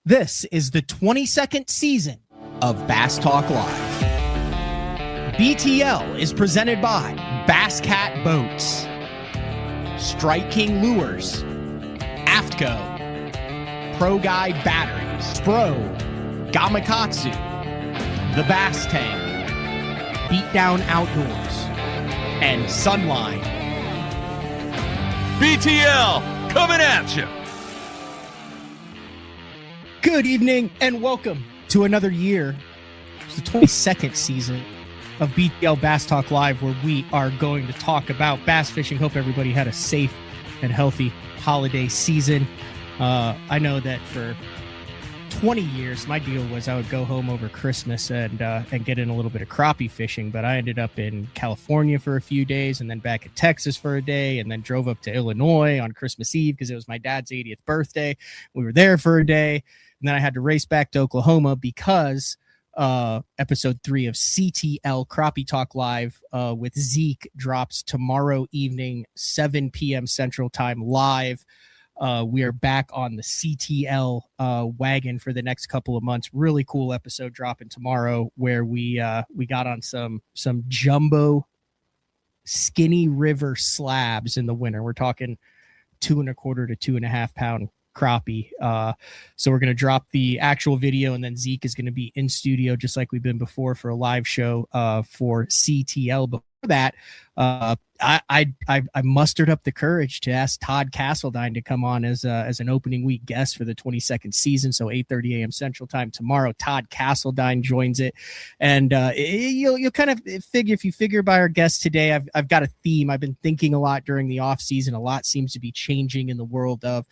This is the 22nd season of Bass Talk Live. BTL is presented by Bass Cat Boats, Strike King Lures, AFTCO, Pro Guide Batteries, Spro, Gamakatsu, The Bass Tank, Beatdown Outdoors, and Sunline. BTL coming at you. Good evening and welcome to another year. It's the 22nd season of BTL Bass Talk Live, where we are going to talk about bass fishing. Hope everybody had a safe and healthy holiday season. I know that for 20 years, my deal was I would go home over Christmas and get in a little bit of crappie fishing, but I ended up in California for a few days and then back in Texas for a day and then drove up to Illinois on Christmas Eve because it was my dad's 80th birthday. We were there for a day. And then I had to race back to Oklahoma because episode 3 of CTL Crappie Talk Live with Zeke drops tomorrow evening, 7 p.m. Central Time live. We are back on the CTL wagon for the next couple of months. Really cool episode dropping tomorrow where we got on some jumbo Skinny River slabs in the winter. We're talking 2.25 to 2.5 pound crappie. So we're going to drop the actual video, and then Zeke is going to be in studio just like we've been before for a live show for CTL. Before that, I mustered up the courage to ask Todd Castledine to come on as an opening week guest for the 22nd season. So 8:30 a.m. Central Time tomorrow. Todd Castledine joins it, and you'll kind of figure, if you figure by our guest today, I've got a theme. I've been thinking a lot during the off season. A lot seems to be changing in the world of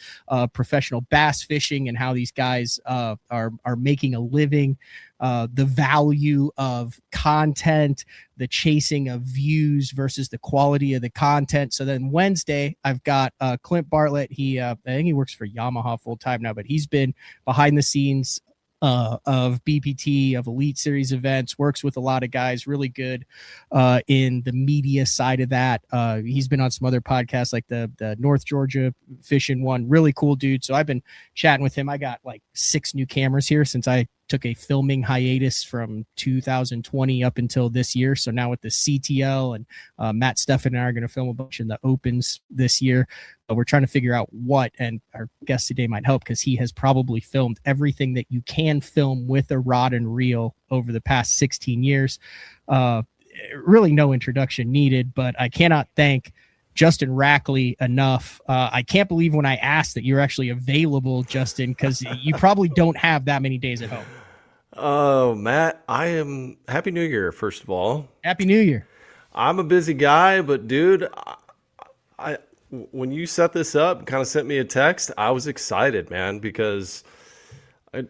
professional bass fishing and how these guys are making a living. The value of content, the chasing of views versus the quality of the content. So then Wednesday, I've got Clint Bartlett. I think he works for Yamaha full time now, but he's been behind the scenes of BPT, of Elite Series events, works with a lot of guys, really good in the media side of that. He's been on some other podcasts like the North Georgia fishing one. Really cool dude. So I've been chatting with him. I got like 6 new cameras here since I took a filming hiatus from 2020 up until this year. So now with the CTL and Matt Steffen and I are going to film a bunch in the opens this year. But we're trying to figure out what, and our guest today might help because he has probably filmed everything that you can film with a rod and reel over the past 16 years. Really no introduction needed, but I cannot thank Justin Rackley enough. I can't believe when I asked that you're actually available, Justin, because you probably don't have that many days at home. Oh, Matt, I am Happy New Year, first of all. Happy New Year. I'm a busy guy, but dude, I when you set this up, kind of sent me a text, I was excited, man, because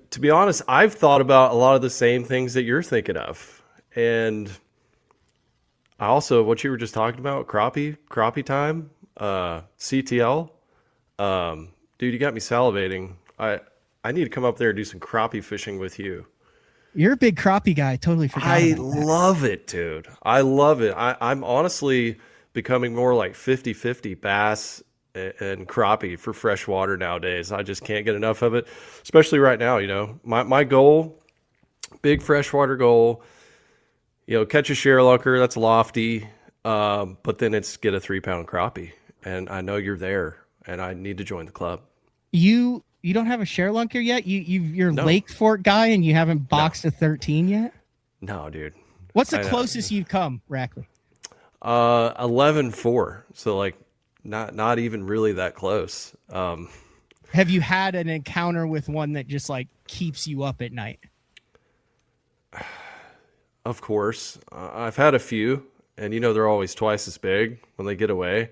to be honest, I've thought about a lot of the same things that you're thinking of. And I also, what you were just talking about, crappie time, CTL, dude, you got me salivating. I need to come up there and do some crappie fishing with you. You're a big crappie guy. I totally forgot. I love it, dude. I love it. I'm honestly becoming more like 50-50 bass and crappie for freshwater nowadays. I just can't get enough of it, especially right now. You know, my goal, big freshwater goal, catch a ShareLunker. That's lofty. But then it's get a 3-pound crappie. And I know you're there and I need to join the club. You don't have a ShareLunker yet? You're No. Lake Fork guy and you haven't boxed a 13 yet? No, dude. What's the closest you've come, Rackley? 11.4. So like not even really that close. Have you had an encounter with one that just like keeps you up at night? Of course. I've had a few, and they're always twice as big when they get away.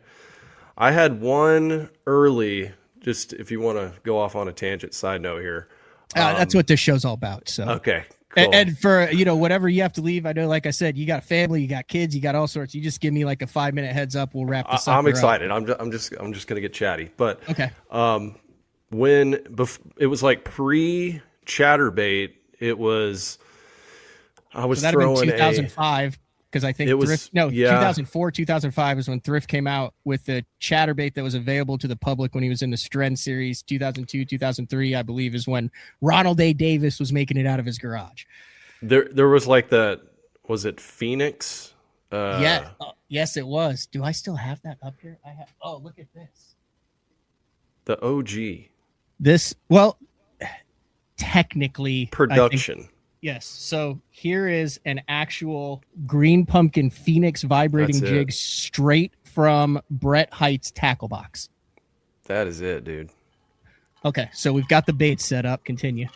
I had one early, just if you want to go off on a tangent, side note here. That's what this show's all about. So okay, cool. And for whatever you have to leave, I know, like I said, you got family, you got kids, you got all sorts. You just give me like a 5-minute heads up. We'll wrap this up. I'm excited. I'm just gonna get chatty. But okay. When it was like pre-chatterbait, it was I was so that'd throwing have been 2005. because I think It was, Thrift, no, yeah. 2004, 2005 is when Thrift came out with the chatterbait that was available to the public when he was in the Stren series. 2002, 2003, I believe, is when Ronald A. Davis was making it out of his garage. There was like that, was it Phoenix? Yes, it was. Do I still have that up here? I have. Oh, look at this. The OG. Well, technically, Production. Yes. So here is an actual green pumpkin Phoenix vibrating jig straight from Brett Height's tackle box. That is it, dude. Okay. So we've got the bait set up. Continue.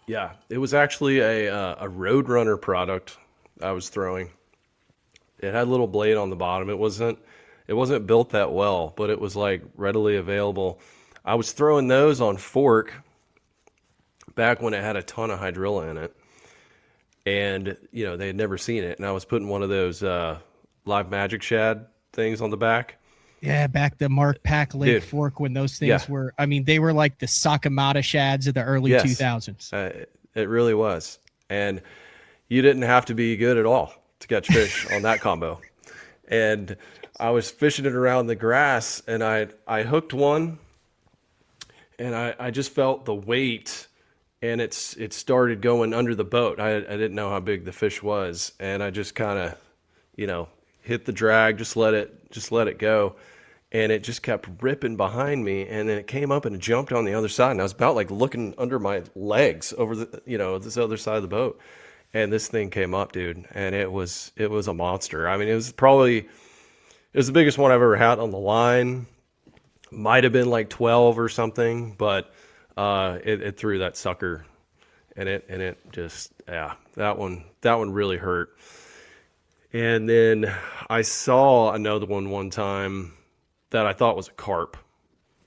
Yeah. It was actually a Roadrunner product I was throwing. It had a little blade on the bottom. It wasn't built that well, but it was like readily available. I was throwing those on fork back when it had a ton of hydrilla in it, and they had never seen it, and I was putting one of those live magic shad things on the back. Yeah, back the Mark Pack Lake fork when those things were, I mean, they were like the Sakamata shads of the early 2000s. It really was, and you didn't have to be good at all to catch fish on that combo. And I was fishing it around the grass, and I hooked one, and I just felt the weight, and it started going under the boat. I didn't know how big the fish was, and I just kind of, hit the drag, just let it go, and it just kept ripping behind me, and then it came up and it jumped on the other side, and I was about like looking under my legs over this other side of the boat, and this thing came up, dude, and it was a monster. I mean, it was the biggest one I've ever had on the line. Might have been like 12 or something, but it threw that sucker, and it just, that one really hurt. And then I saw another one time that I thought was a carp.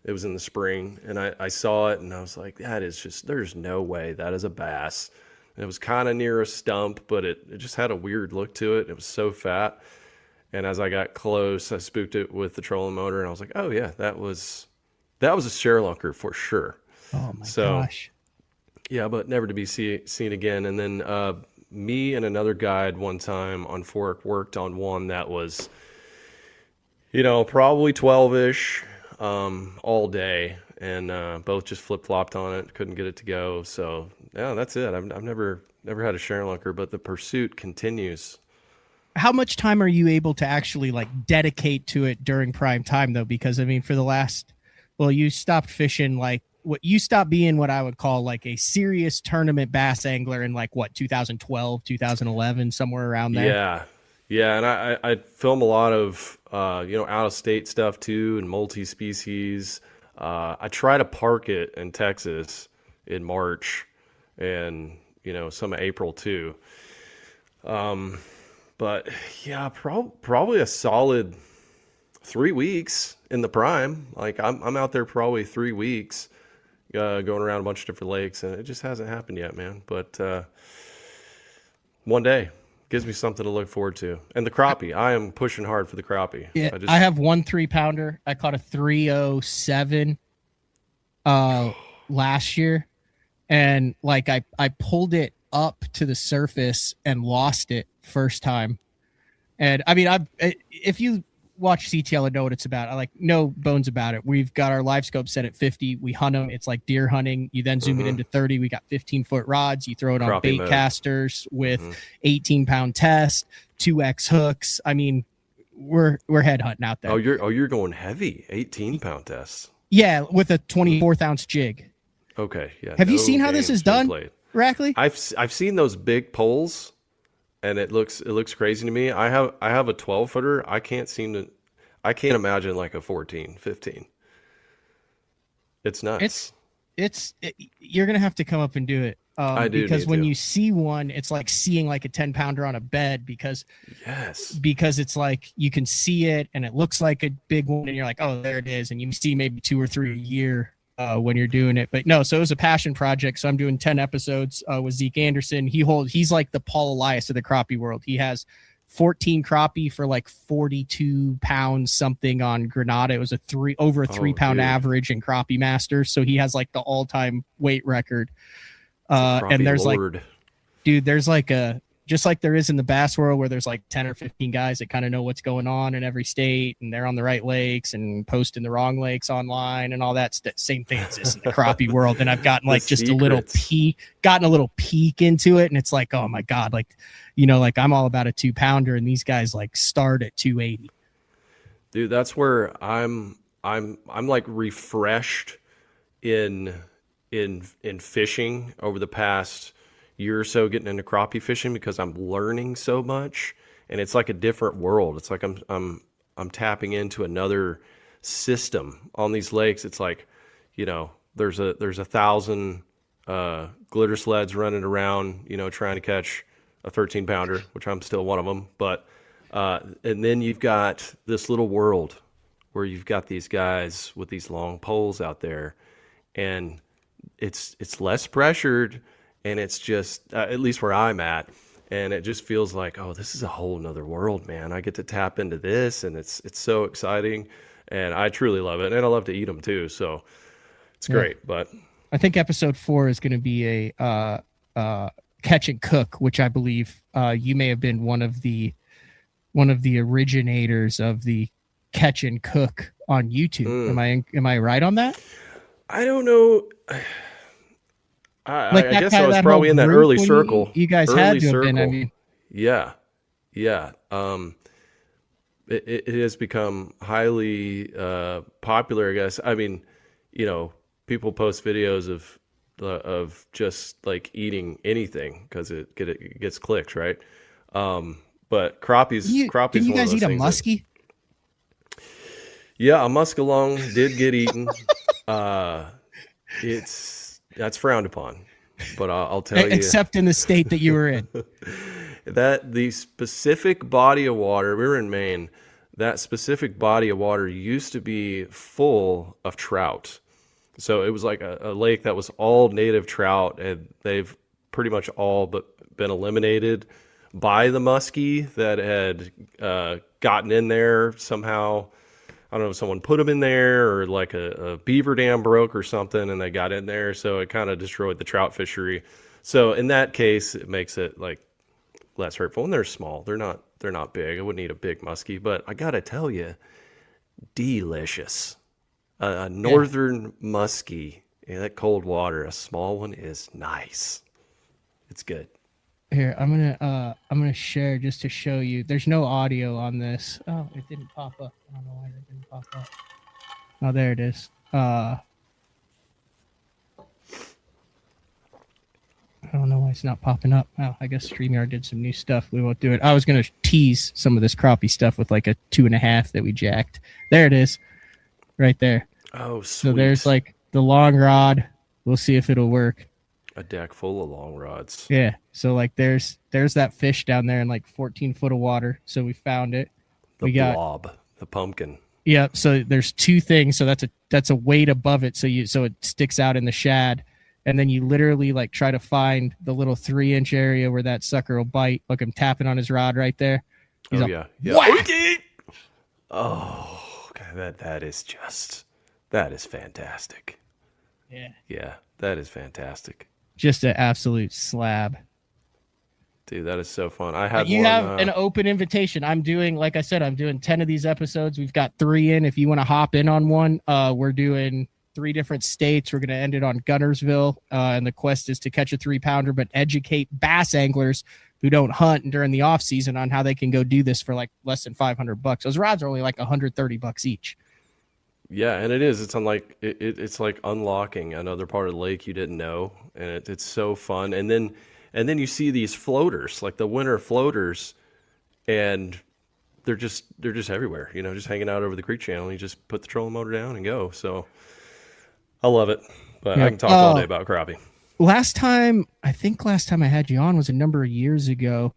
It was in the spring, and I saw it, and I was like, there's no way that is a bass. And it was kind of near a stump, but it just had a weird look to it. It was so fat. And as I got close, I spooked it with the trolling motor, and I was like, oh yeah, that was a ShareLunker for sure. Oh my gosh. Yeah, but never to be seen again. And then me and another guide one time on fork worked on one that was, probably 12-ish all day, and both just flip-flopped on it, couldn't get it to go. So yeah, that's it. I've never had a ShareLunker, but the pursuit continues. How much time are you able to actually like dedicate to it during prime time though? Because I mean, you stopped fishing, like you stopped being what I would call like a serious tournament bass angler in like 2012, 2011, somewhere around there. Yeah. And I film a lot of, out of state stuff too, and multi-species. I try to park it in Texas in March and, some April too. But yeah, probably a solid 3 weeks in the prime. Like I'm out there probably 3 weeks, going around a bunch of different lakes, and it just hasn't happened yet, man. But one day gives me something to look forward to. And the crappie, I am pushing hard for the crappie. Yeah, I have 1 3-pounder. I caught a 307 last year, and like I pulled it up to the surface and lost it first time. And I mean, if you watch CTL and know what it's about, I like no bones about it. We've got our live scope set at 50. We hunt them. It's like deer hunting. You then zoom it into 30. We got 15-foot rods. You throw it on bait casters with 18-pound test, 2X hooks. I mean, we're head hunting out there. You're going heavy, 18-pound tests. Yeah, with a 24th ounce jig. Okay, yeah. Have you seen how this is done, Rackley? I've seen those big poles, and it looks crazy to me. I have a 12-footer. I can't imagine like a 14, 15. It's nuts. You're gonna have to come up and do it. I do, because when you see one, it's like seeing like a 10-pounder on a bed, because it's like you can see it and it looks like a big one, and you're like, oh, there it is, and you see maybe 2 or 3 a year when you're doing it. But no, so it was a passion project. So I'm doing 10 episodes with Zeke Anderson. He's like the Paul Elias of the crappie world. He has 14 crappie for like 42 pounds something on Granada. It was over a 3-pound average in Crappie Masters. So he has like the all-time weight record. And there's Lord. There's like just like there is in the bass world where there's like 10 or 15 guys that kind of know what's going on in every state and they're on the right lakes and posting the wrong lakes online and all that same thing exists in the crappie world. And I've gotten like just secrets. gotten a little peek into it. And it's like, oh my God, like, you know, like I'm all about a 2-pounder and these guys like start at 280. Dude, that's where I'm like refreshed in fishing over the past year or so, getting into crappie fishing, because I'm learning so much and it's like a different world. It's like I'm tapping into another system on these lakes. It's like, you know, there's 1,000 glitter sleds running around, you know, trying to catch a 13-pounder, which I'm still one of them. But and then you've got this little world where you've got these guys with these long poles out there, and it's less pressured, and it's just at least where I'm at, and it just feels like, oh, this is a whole nother world, man. I get to tap into this, and it's so exciting, and I truly love it, and I love to eat them too, so it's great. But I think episode 4 is going to be a catch and cook, which I believe you may have been one of the originators of the catch and cook on YouTube. Am I right on that? I don't know. I guess I was probably in that early circle. You guys early had to circle. have been. I mean, yeah. It has become highly popular, I guess. I mean, you know, people post videos of just like eating anything because it gets clicks, right? But crappies. Can you guys eat a muskie? Yeah, a muskellunge did get eaten. That's frowned upon, but I'll tell you. Except in the state that you were in. That the specific body of water, we were in Maine, that specific body of water used to be full of trout. So it was like a lake that was all native trout, and they've pretty much all but been eliminated by the muskie that had gotten in there somehow. I don't know if someone put them in there or like a beaver dam broke or something and they got in there. So it kind of destroyed the trout fishery. So in that case, it makes it like less hurtful. And they're small. They're not big. I wouldn't eat a big muskie, but I got to tell you, delicious. A northern muskie, that cold water, a small one is nice. It's good. Here, I'm gonna share just to show you. There's no audio on this. Oh, it didn't pop up. I don't know why it didn't pop up. Oh, there it is. I don't know why it's not popping up. Oh, I guess StreamYard did some new stuff. We won't do it. I was gonna tease some of this crappie stuff with like a 2.5 that we jacked. There it is, right there. Oh, sweet. So there's like the long rod. We'll see if it'll work. A deck full of long rods. Yeah. So like there's that fish down there in like 14 foot of water. So we found it. The blob, the pumpkin. Yeah. So there's 2 things. So that's a weight above it. So it sticks out in the shad. And then you literally like try to find the little 3-inch area where that sucker will bite. Look, I'm tapping on his rod right there. He's yeah. Whack! Oh, God, that is fantastic. Yeah. Yeah, that is fantastic. Just an absolute slab. Dude, that is so fun. I had you have an open invitation. I'm doing, like I said, I'm doing 10 of these episodes. We've got 3 in. If you want to hop in on one, we're doing 3 different states. We're going to end it on Gunnersville. And the quest is to catch a 3-pounder, but educate bass anglers who don't hunt during the off season on how they can go do this for like less than $500. Those rods are only like $130 each. Yeah, and it is. It's unlike it's like unlocking another part of the lake you didn't know, and it's so fun. And then you see these floaters, like the winter floaters, and they're just everywhere. You know, just hanging out over the creek channel. You just put the trolling motor down and go. So I love it. But I can talk all day about crappie. Last time I had you on was a number of years ago.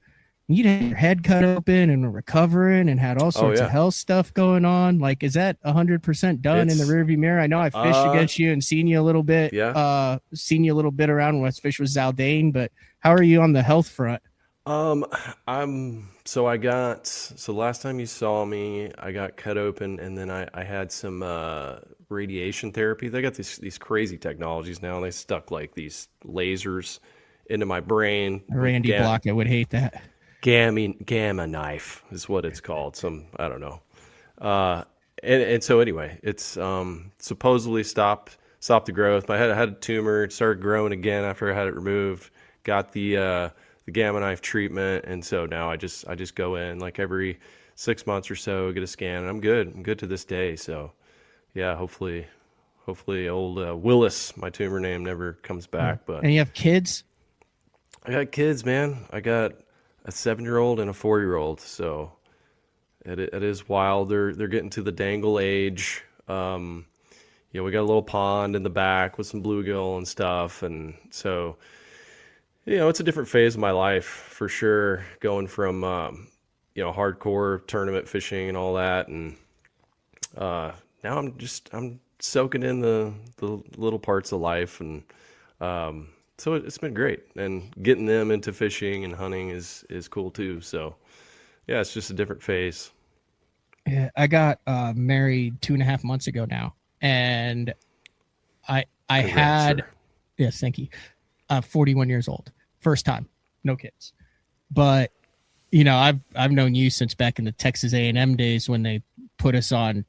You'd had your head cut open and were recovering and had all sorts of health stuff going on. Like, is that 100% done in the rearview mirror? I know I fished against you and seen you a little bit. Yeah. Seen you a little bit around West Fish with Zaldane, but how are you on the health front? So last time you saw me, I got cut open and then I had some radiation therapy. They got these crazy technologies now. And they stuck like these lasers into my brain. Randy Block, I would hate that. Gamma knife is what it's called. I don't know. And so anyway, it's supposedly stopped the growth. I had a tumor. It started growing again after I had it removed. Got the gamma knife treatment, and so now I just go in like every 6 months or so, get a scan, and I'm good to this day. So yeah, hopefully old Willis, my tumor name, never comes back. But and you have kids? I got kids, man. I got a 7-year-old and a 4-year-old. So it is wild. They're getting to the dangle age. We got a little pond in the back with some bluegill and stuff, and so it's a different phase of my life for sure. Going from hardcore tournament fishing and all that, and now I'm soaking in the little parts of life, and so it's been great. And getting them into fishing and hunting is cool too. So yeah, it's just a different phase. Yeah, I got married 2.5 months ago now, and I had, sir. Yes, thank you. 41 years old, first time, no kids, but I've known you since back in the Texas A&M days when they put us on.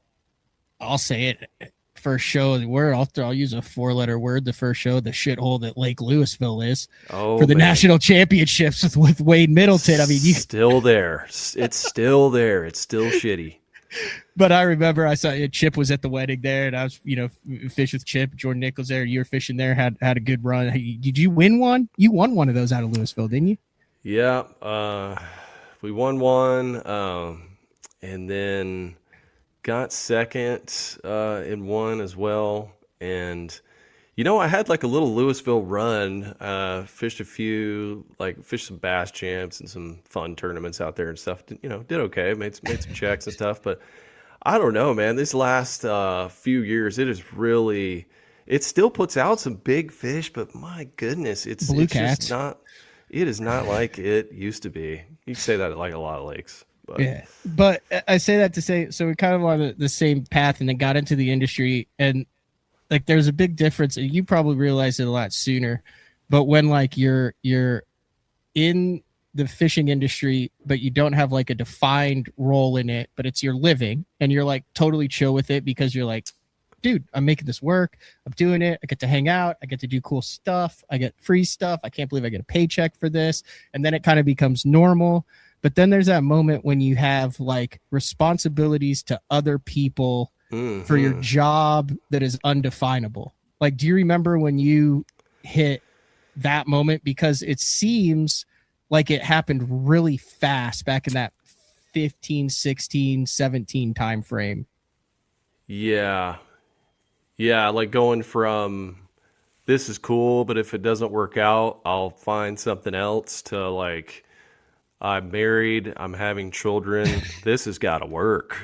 I'll say it. First show, the word I'll use a 4-letter word. The first show, the shithole that Lake Louisville is for the national championships with Wade Middleton. I mean, still there. It's still there. It's still shitty. But I remember I saw Chip was at the wedding there, and I was, fish with Chip. Jordan Nichols there. You were fishing there. Had a good run. Did you win one? You won one of those out of Louisville, didn't you? Yeah, we won one, and then got second in one as well. And I had like a little Louisville run. Fished some bass champs and some fun tournaments out there and stuff. Did okay. Made some checks and stuff. But I don't know, man. This last few years, it still puts out some big fish. But my goodness, it's just not. It is not like it used to be. You can say that at like a lot of lakes. But. Yeah, but I say that to say, so we kind of on the same path, and then got into the industry, and like there's a big difference, and you probably realized it a lot sooner. But when like you're in the fishing industry, but you don't have like a defined role in it, but it's your living, and you're like totally chill with it because you're like, dude, I'm making this work. I'm doing it. I get to hang out. I get to do cool stuff. I get free stuff. I can't believe I get a paycheck for this. And then it kind of becomes normal. But then there's that moment when you have like responsibilities to other people for your job that is undefinable. Like, do you remember when you hit that moment? Because it seems like it happened really fast back in that 15, 16, 17 time frame. Yeah. Yeah, like going from this is cool, but if it doesn't work out, I'll find something else, to like, I'm married, I'm having children, this has got to work.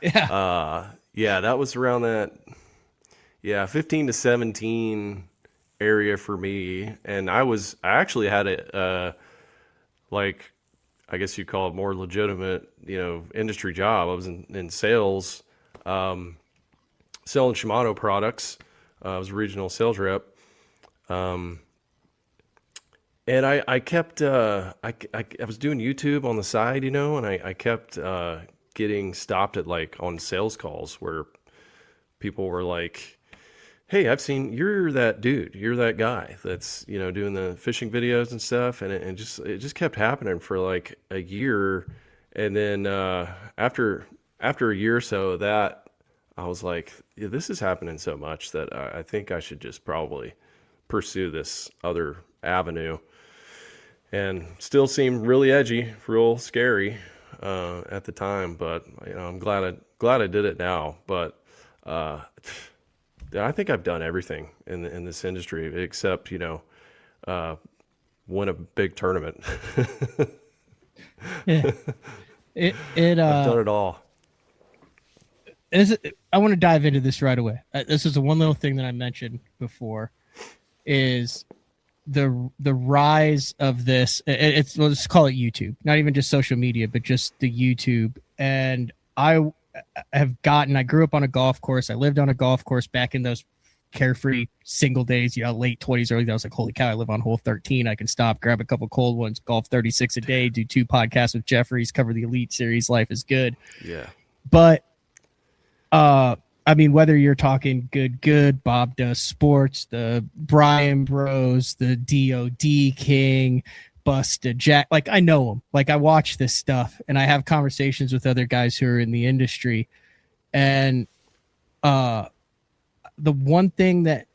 Yeah. That was around that 15 to 17 area for me. And I actually had a like, I guess you'd call it more legitimate, industry job. I was in sales, selling Shimano products. I was a regional sales rep. And I kept, I was doing YouTube on the side, and I kept getting stopped at like on sales calls where people were like, hey, I've seen you're that dude, you're that guy that's, doing the fishing videos and stuff. And it just kept happening for like a year. And then after a year or so of that, I was like, yeah, this is happening so much that I think I should just probably pursue this other avenue. And still seemed really edgy, real scary at the time, but I'm glad I did it now. But I think I've done everything in this industry except win a big tournament. Yeah, I've done it all. I want to dive into this right away. This is the one little thing that I mentioned before, is the rise of this. Let's call it YouTube, not even just social media, but just the YouTube. And I grew up on a golf course. I lived on a golf course back in those carefree single days, late 20s, early. I was like, holy cow, I live on hole 13. I can stop, grab a couple cold ones, golf 36 a day, do 2 podcasts with Jeffries, cover the Elite Series. Life is good. Yeah. But, I mean, whether you're talking good, Bob Does Sports, the Brian Bros, the DOD King, Busta Jack, like I know them. Like I watch this stuff and I have conversations with other guys who are in the industry. And the one thing that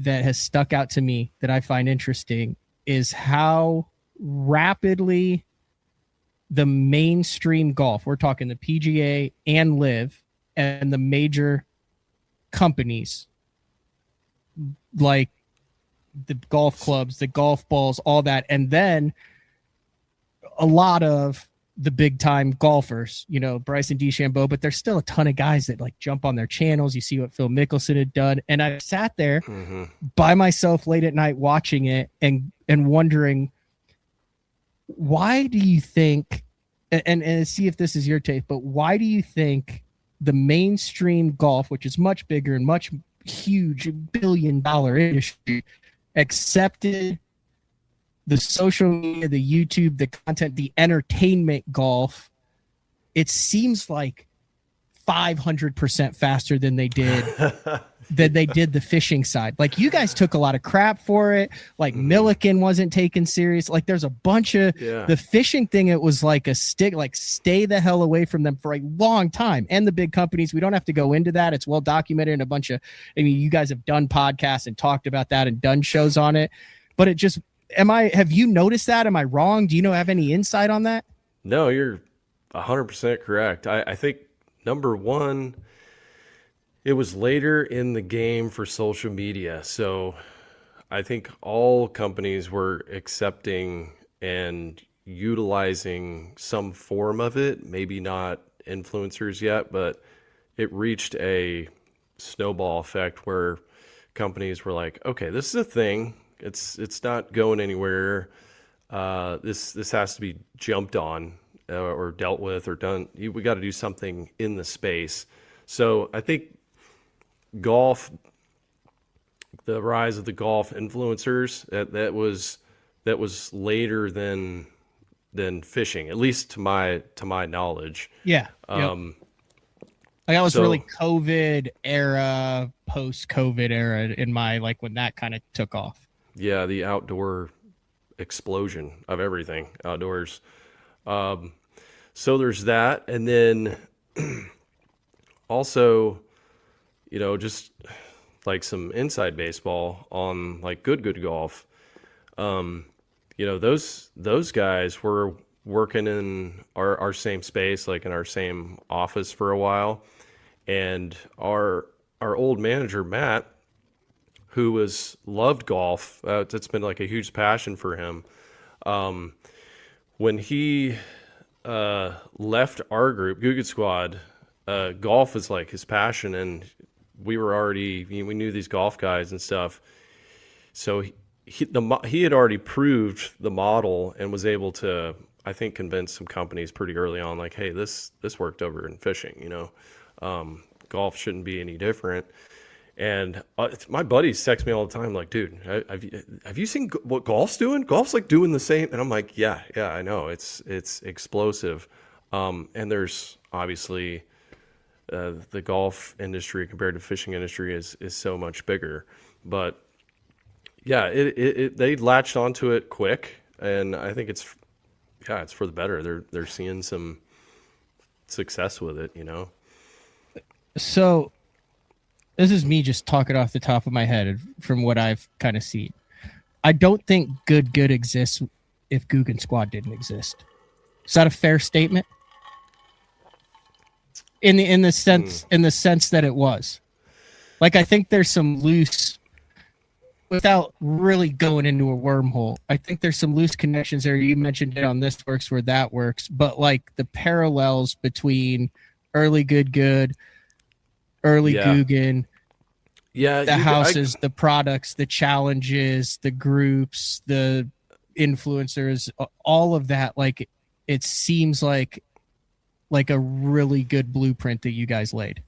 has stuck out to me that I find interesting is how rapidly the mainstream golf, we're talking the PGA and LIV, and the major companies like the golf clubs, the golf balls, all that, and then a lot of the big time golfers, Bryson DeChambeau, but there's still a ton of guys that like jump on their channels. You see what Phil Mickelson had done. And I sat there by myself late at night watching it and wondering, why do you think, and see if this is your take, but why do you think the mainstream golf, which is much bigger and much huge $1 billion industry, accepted the social media, the YouTube, the content, the entertainment golf? It seems like 500% faster than they did the fishing side. Like you guys took a lot of crap for it. Like Milliken wasn't taken serious. Like there's a bunch of the fishing thing. It was like a stick, like stay the hell away from them for a long time. And the big companies, we don't have to go into that. It's well documented in a bunch of, you guys have done podcasts and talked about that and done shows on it, but it just, have you noticed that? Am I wrong? Do you have any insight on that? No, you're 100% correct. I think number one, it was later in the game for social media. So I think all companies were accepting and utilizing some form of it, maybe not influencers yet, but it reached a snowball effect where companies were like, okay, this is a thing. It's not going anywhere. This has to be jumped on or dealt with or done. We got to do something in the space. So I think golf, the rise of the golf influencers, that was later than fishing, at least to my knowledge. Yeah. Like that was really COVID era, post COVID era in my, like when that kind of took off. Yeah, the outdoor explosion of everything outdoors. So there's that. And then also, just like some inside baseball on like good golf. Those guys were working in our same space, like in our same office for a while. And our old manager, Matt, who loved golf, it's been like a huge passion for him. When he left our group, Guggen Squad, golf is like his passion, and we knew these golf guys and stuff. So he had already proved the model and was able to, I think, convince some companies pretty early on, like, hey, this worked over in fishing, golf shouldn't be any different. And my buddies text me all the time, like, dude, have you seen what golf's doing? Golf's like doing the same. And I'm like, yeah, I know. It's explosive. And there's obviously the golf industry compared to fishing industry is so much bigger. But yeah, they latched onto it quick, and I think it's for the better. They're seeing some success with it, So this is me just talking off the top of my head from what I've kind of seen. I don't think good exists if Guggen Squad didn't exist. Is that a fair statement? In the sense that it was. Like, I think there's some loose, without really going into a wormhole, I think there's some loose connections there. You mentioned it on This Works where that works, but like the parallels between early good, early Guggen, the houses, the products, the challenges, the groups, the influencers, all of that. Like, it seems like a really good blueprint that you guys laid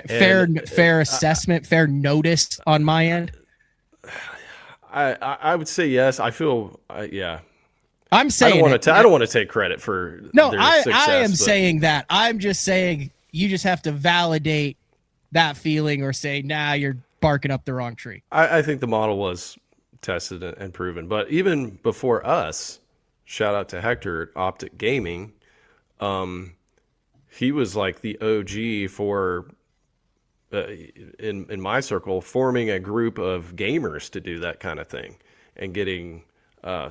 Fair assessment, fair notice on my end. I would say yes. I feel yeah. I'm saying I don't want to take credit for their success. I am saying that. I'm just saying you just have to validate that feeling or say, nah, you're barking up the wrong tree. I think the model was tested and proven. But even before us, shout out to Hector at Optic Gaming, he was like the OG for, in my circle, forming a group of gamers to do that kind of thing and getting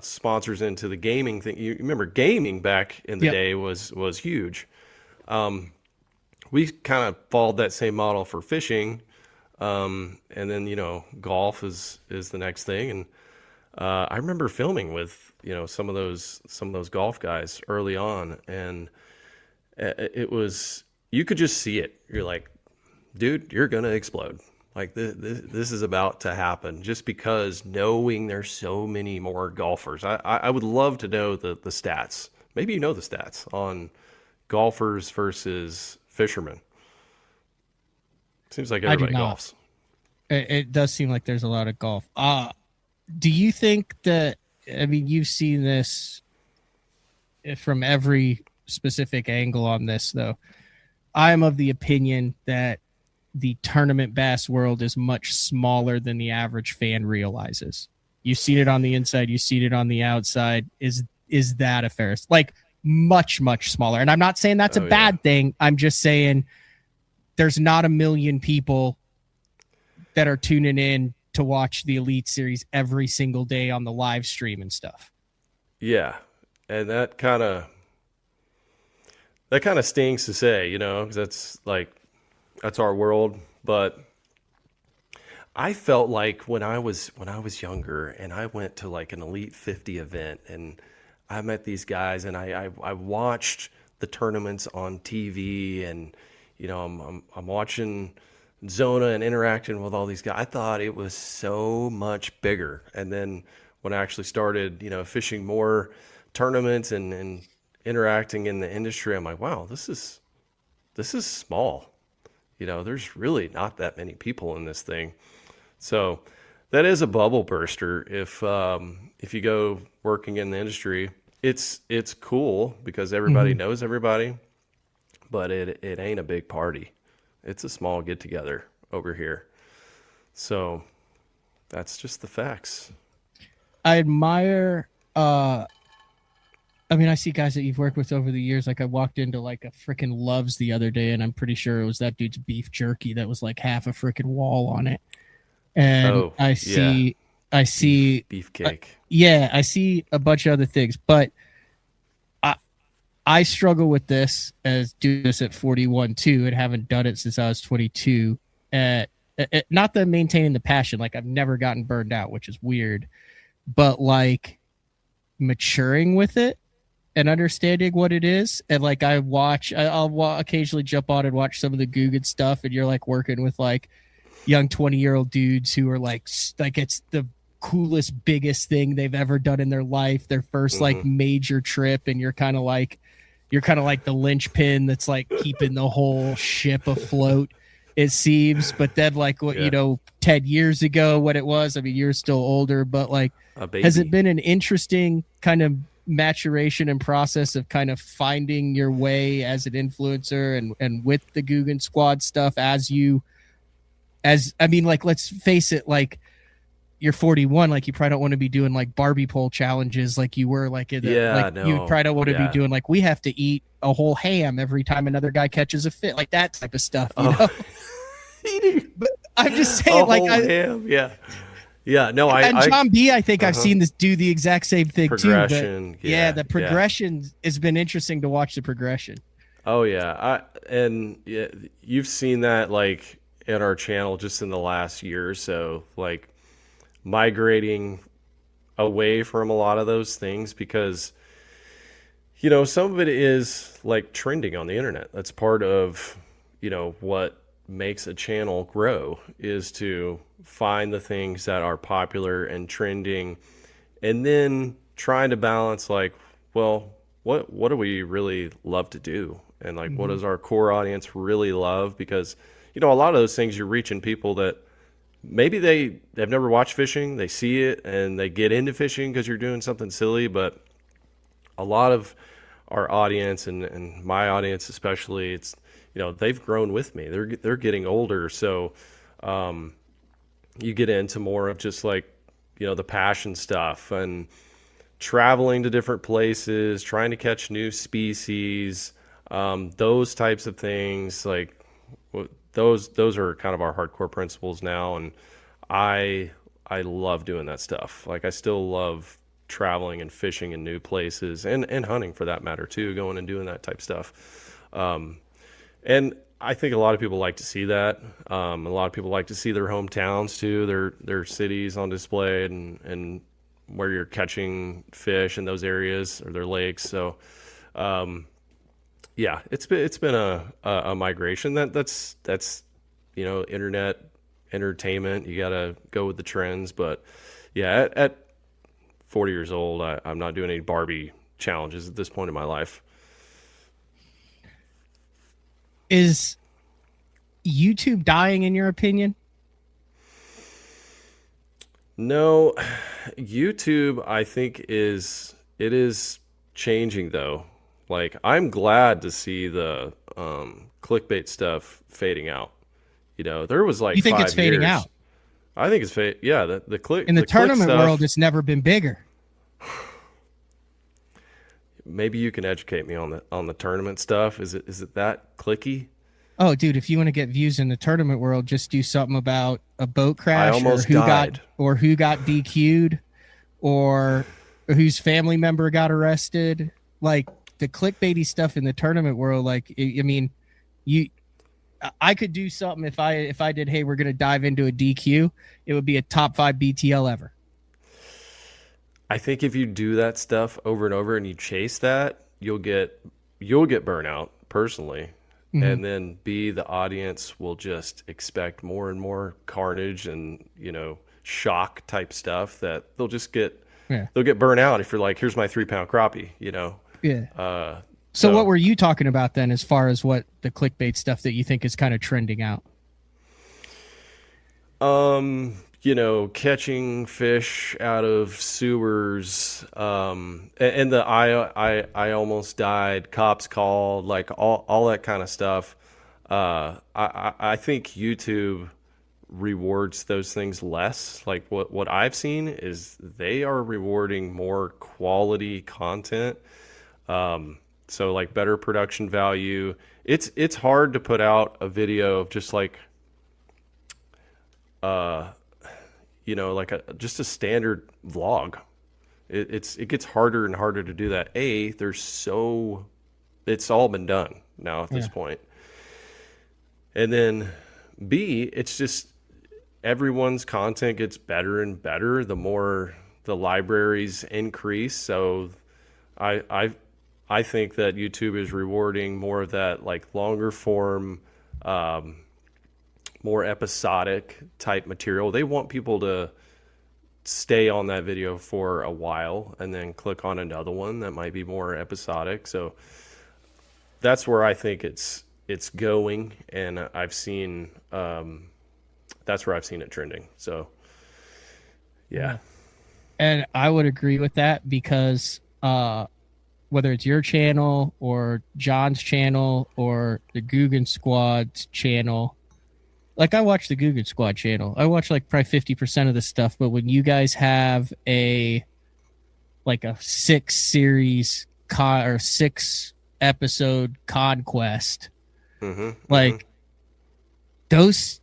sponsors into the gaming thing. You remember gaming back in the day was huge. We kind of followed that same model for fishing. And then, golf is the next thing. And I remember filming with, some of those golf guys early on. And it was, you could just see it. You're like, dude, you're going to explode. Like this is about to happen just because knowing there's so many more golfers. I would love to know the stats. Maybe you know the stats on golfers versus fishermen. Seems like everybody golfs. It does seem like there's a lot of golf. Do you think that, you've seen this from every specific angle on this, though. I am of the opinion that the tournament bass world is much smaller than the average fan realizes. You've seen it on the inside. You've seen it on the outside. Is that a fair? Like much, much smaller. And I'm not saying that's a bad thing. I'm just saying there's not a million people that are tuning in to watch the Elite Series every single day on the live stream and stuff. Yeah. And that kind of stings to say, because that's our world. But I felt like when I was younger and I went to like an Elite 50 event and I met these guys and I watched the tournaments on TV and, I'm watching Zona and interacting with all these guys. I thought it was so much bigger. And then when I actually started, fishing more tournaments and interacting in the industry, I'm like, wow, this is small. There's really not that many people in this thing. So that is a bubble burster. If you go working in the industry, it's cool because everybody knows everybody, but it ain't a big party. It's a small get together over here. So that's just the facts. I admire, I see guys that you've worked with over the years. Like I walked into like a freaking Love's the other day and I'm pretty sure it was that dude's beef jerky that was like half a freaking wall on it. And I see beefcake. I see a bunch of other things, but I struggle with this as doing this at 41 too, and haven't done it since I was 22. Not the maintaining the passion. Like I've never gotten burned out, which is weird, but like maturing with it and understanding what it is. And like I'll occasionally jump on and watch some of the Guggen stuff, and you're like working with like young 20-year-old dudes who are like it's the coolest, biggest thing they've ever done in their life, their first like major trip, and you're kind of like the linchpin that's like keeping the whole ship afloat, it seems. But then like 10 years ago what it was, you're still older, but like has it been an interesting kind of maturation and process of kind of finding your way as an influencer and with the Guggen Squad stuff let's face it, like you're 41, like you probably don't want to be doing like Barbie pole challenges like you were like you probably don't want to be doing like we have to eat a whole ham every time another guy catches a fish, like that type of stuff, know? But I'm just saying, like ham, no, John B, I think I've seen this do the exact same thing too. But the progression has been interesting to watch the progression. Oh yeah, you've seen that like at our channel just in the last year or so, like migrating away from a lot of those things because some of it is like trending on the internet. That's part of what makes a channel grow, is to find the things that are popular and trending and then trying to balance like, well, what do we really love to do, and like what does our core audience really love? Because a lot of those things you're reaching people that maybe they've never watched fishing, they see it and they get into fishing because you're doing something silly. But a lot of our audience and my audience especially, it's, they've grown with me. They're getting older. So you get into more of just like, the passion stuff and traveling to different places, trying to catch new species, those types of things. Like those are kind of our hardcore principles now. And I love doing that stuff. Like I still love traveling and fishing in new places and hunting for that matter too, going and doing that type stuff. And I think a lot of people like to see that. A lot of people like to see their hometowns too, their cities on display and where you're catching fish in those areas or their lakes. So, yeah, it's been a migration that's, internet entertainment. You got to go with the trends, but yeah, at 40 years old, I'm not doing any Barbie challenges at this point in my life. Is YouTube dying in your opinion? No, YouTube, I think it is changing though. Like I'm glad to see the clickbait stuff fading out. There was like you think 5 it's fading years. out? I think it's fading. Yeah, the click in the tournament stuff, world, it's never been bigger. Maybe you can educate me on the tournament stuff. Is it that clicky? Oh, dude, if you want to get views in the tournament world, just do something about a boat crash, I almost or died. who got DQ'd, or whose family member got arrested. Like the clickbaity stuff in the tournament world. Like, I mean, I could do something if I did. Hey, we're gonna dive into a DQ. It would be a top 5 BTL ever. I think if you do that stuff over and over and you chase that, you'll get burnout personally. Mm-hmm. And then the audience will just expect more and more carnage and, shock type stuff that they'll just get, they'll get burnt out if you're like, here's my 3-pound crappie, Yeah. So what were you talking about then as far as what the clickbait stuff that you think is kind of trending out? Catching fish out of sewers, and the I almost died, cops called, like all that kind of stuff. I think YouTube rewards those things less. Like what I've seen is they are rewarding more quality content. So like better production value. It's hard to put out a video of just like, like just a standard vlog. It gets harder and harder to do that. It's all been done now at this point. And then B, it's just everyone's content gets better and better the more the libraries increase. So I think that YouTube is rewarding more of that like longer form, more episodic type material. They want people to stay on that video for a while and then click on another one that might be more episodic. So that's where I think it's going, and I've seen that's where I've seen it trending. So yeah. And I would agree with that because whether it's your channel or John's channel or the Guggen Squad's channel, like I watch the Guggen Squad channel. I watch like probably 50% of the stuff, but when you guys have a 6 episode conquest, those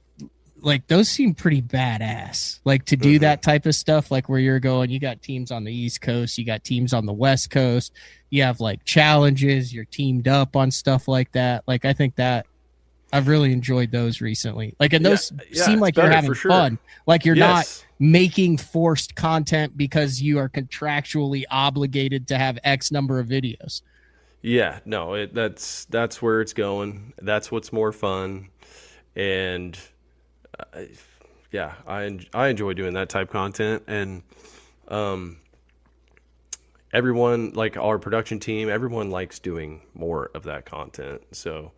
seem pretty badass. Like to do that type of stuff, like where you're going, you got teams on the East Coast, you got teams on the West Coast, you have like challenges, you're teamed up on stuff like that. Like I think that I've really enjoyed those recently. Like, and those seem like you're having fun. Like you're not making forced content because you are contractually obligated to have X number of videos. Yeah, no, that's where it's going. That's what's more fun. And I enjoy doing that type of content. And everyone, like our production team, everyone likes doing more of that content. So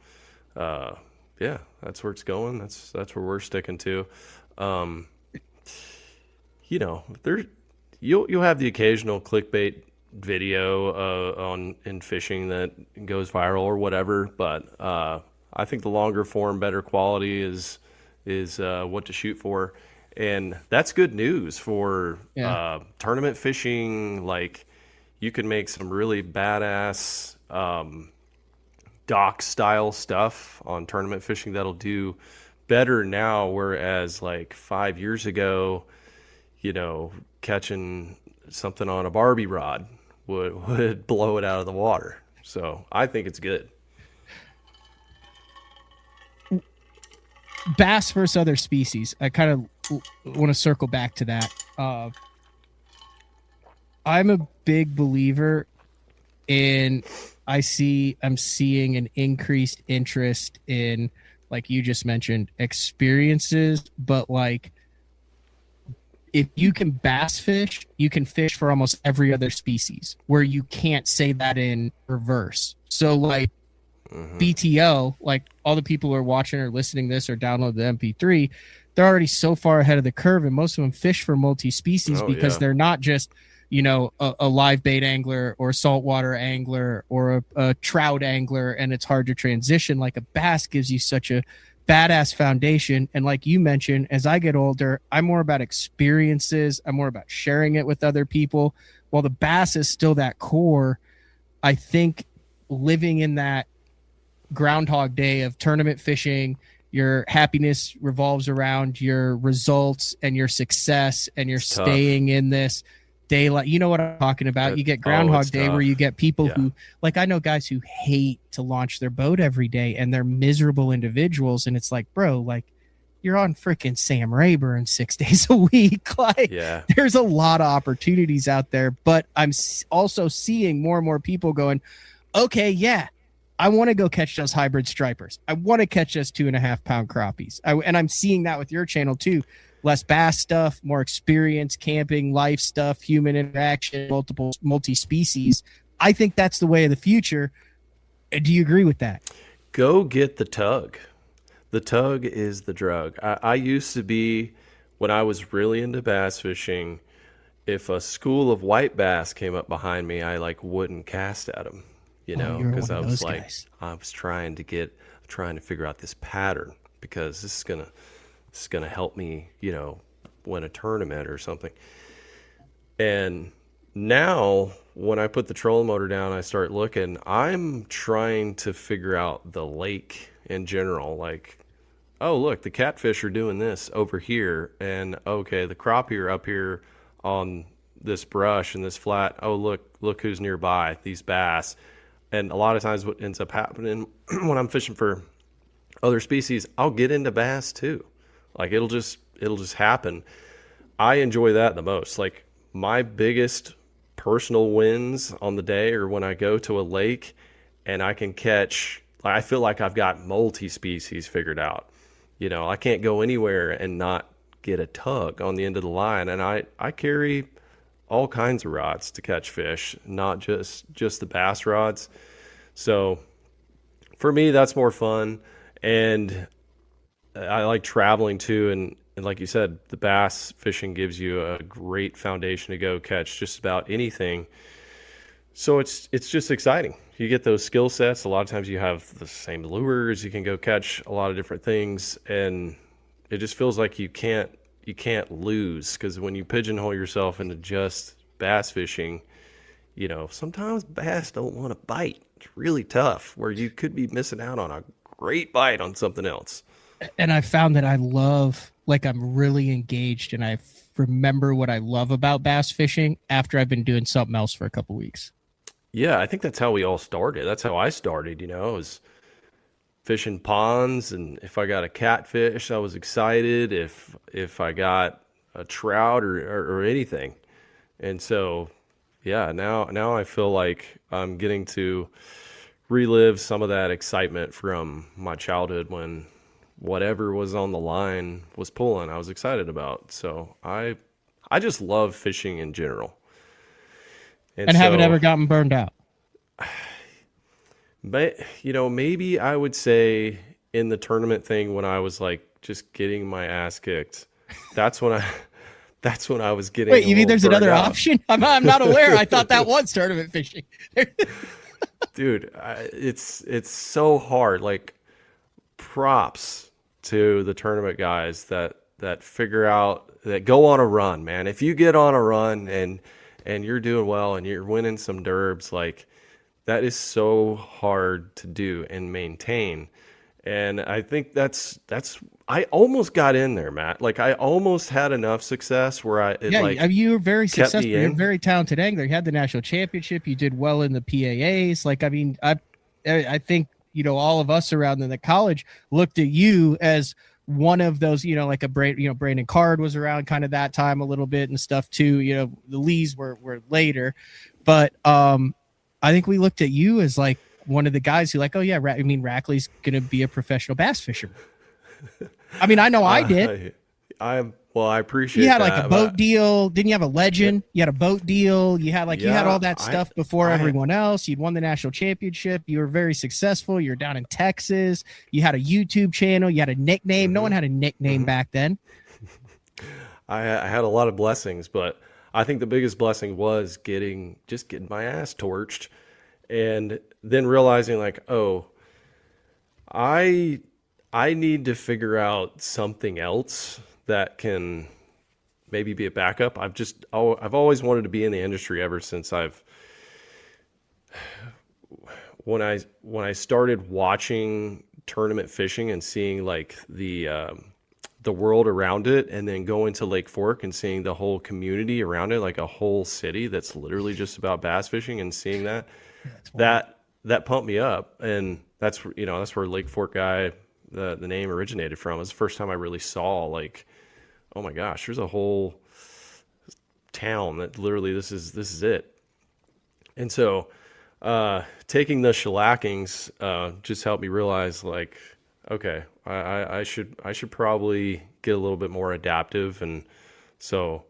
yeah, that's where it's going. That's where we're sticking to. Um, there you'll have the occasional clickbait video on in fishing that goes viral or whatever, but I think the longer form, better quality is what to shoot for, and that's good news for tournament fishing. Like, you can make some really badass dock style stuff on tournament fishing that'll do better now, whereas like 5 years ago, catching something on a Barbie rod would blow it out of the water. So I think it's good. Bass versus other species. I kind of want to circle back to that. I'm a big believer in, I'm seeing an increased interest in, like you just mentioned, experiences, but like, if you can bass fish, you can fish for almost every other species, where you can't say that in reverse. So like BTO, like all the people who are watching or listening to this or download the MP3, they're already so far ahead of the curve, and most of them fish for multi-species because they're not just, a live bait angler or saltwater angler or a trout angler, and it's hard to transition. Like a bass gives you such a badass foundation. And like you mentioned, as I get older, I'm more about experiences. I'm more about sharing it with other people. While the bass is still that core, I think living in that Groundhog Day of tournament fishing, your happiness revolves around your results and your success, and you're staying in this daylight. You know what I'm talking about? You get Groundhog Day tough. Where you get people who, like, I know guys who hate to launch their boat every day, and they're miserable individuals. And it's like, bro, like, you're on freaking Sam Rayburn 6 days a week. Like, there's a lot of opportunities out there, but I'm also seeing more and more people going, okay, I want to go catch those hybrid stripers. I want to catch those 2.5 pound crappies. And I'm seeing that with your channel too. Less bass stuff, more experience, camping, life stuff, human interaction, multi-species. I think that's the way of the future. Do you agree with that? Go get the tug. The tug is the drug. I used to be, when I was really into bass fishing, if a school of white bass came up behind me, I wouldn't cast at them, because I was like, I was trying to figure out this pattern, because this is gonna help me, win a tournament or something. And now when I put the trolling motor down, I start looking, I'm trying to figure out the lake in general. Like, oh, look, the catfish are doing this over here. And okay, the crappie are up here on this brush and this flat. Oh, look who's nearby, these bass. And a lot of times what ends up happening when I'm fishing for other species, I'll get into bass too. Like, it'll just happen. I enjoy that the most. Like, my biggest personal wins on the day are when I go to a lake and I can catch, I feel like I've got multi-species figured out. I can't go anywhere and not get a tug on the end of the line. And I carry all kinds of rods to catch fish, not just the bass rods. So for me, that's more fun. And I like traveling too. And like you said, the bass fishing gives you a great foundation to go catch just about anything. So it's just exciting. You get those skill sets. A lot of times you have the same lures. You can go catch a lot of different things, and it just feels like you can't lose, because when you pigeonhole yourself into just bass fishing, sometimes bass don't want to bite. It's really tough, where you could be missing out on a great bite on something else. And I found that I'm really engaged, and I remember what I love about bass fishing after I've been doing something else for a couple weeks. Yeah, I think that's how we all started. That's how I started, was fishing ponds, and if I got a catfish, I was excited. If I got a trout or anything. And so, now I feel like I'm getting to relive some of that excitement from my childhood, when whatever was on the line was pulling, I was excited about. So I just love fishing in general. And haven't ever gotten burned out. But, maybe I would say in the tournament thing when I was like just getting my ass kicked. That's when I was getting. Wait, you mean there's another option? I'm not aware. I thought that was tournament fishing. Dude, it's so hard. Like, props to the tournament guys that figure out, that go on a run, man. If you get on a run and you're doing well and you're winning some derbs, like, that is so hard to do and maintain. And I think that's I almost got in there, Matt. Like, I almost had enough success where you were very successful. You're a in. very talented angler. You had the national championship. You did well in the PAAs. Like, I mean, I think, all of us around in the college looked at you as one of those, like Brandon Card was around kind of that time a little bit and stuff too. The Lees were later, but I think we looked at you as like one of the guys who like, oh yeah, Rackley's going to be a professional bass fisherman. I mean, I know I did. I appreciate. You had like a boat deal, didn't you? Have a legend. You had a boat deal. You had you had all that stuff before everyone else. You'd won the national championship. You were very successful. You're down in Texas. You had a YouTube channel. You had a nickname. Mm-hmm. No one had a nickname back then. I had a lot of blessings, but I think the biggest blessing was getting my ass torched, and then realizing like, oh, I need to figure out something else that can maybe be a backup. I've always wanted to be in the industry ever since when I started watching tournament fishing and seeing like the world around it, and then going to Lake Fork and seeing the whole community around it, like a whole city that's literally just about bass fishing, and seeing that pumped me up. And that's where Lake Fork guy, the name originated from. It was the first time I really saw like, oh my gosh, there's a whole town that literally this is it. And so taking the shellackings just helped me realize like, okay, I should probably get a little bit more adaptive. And so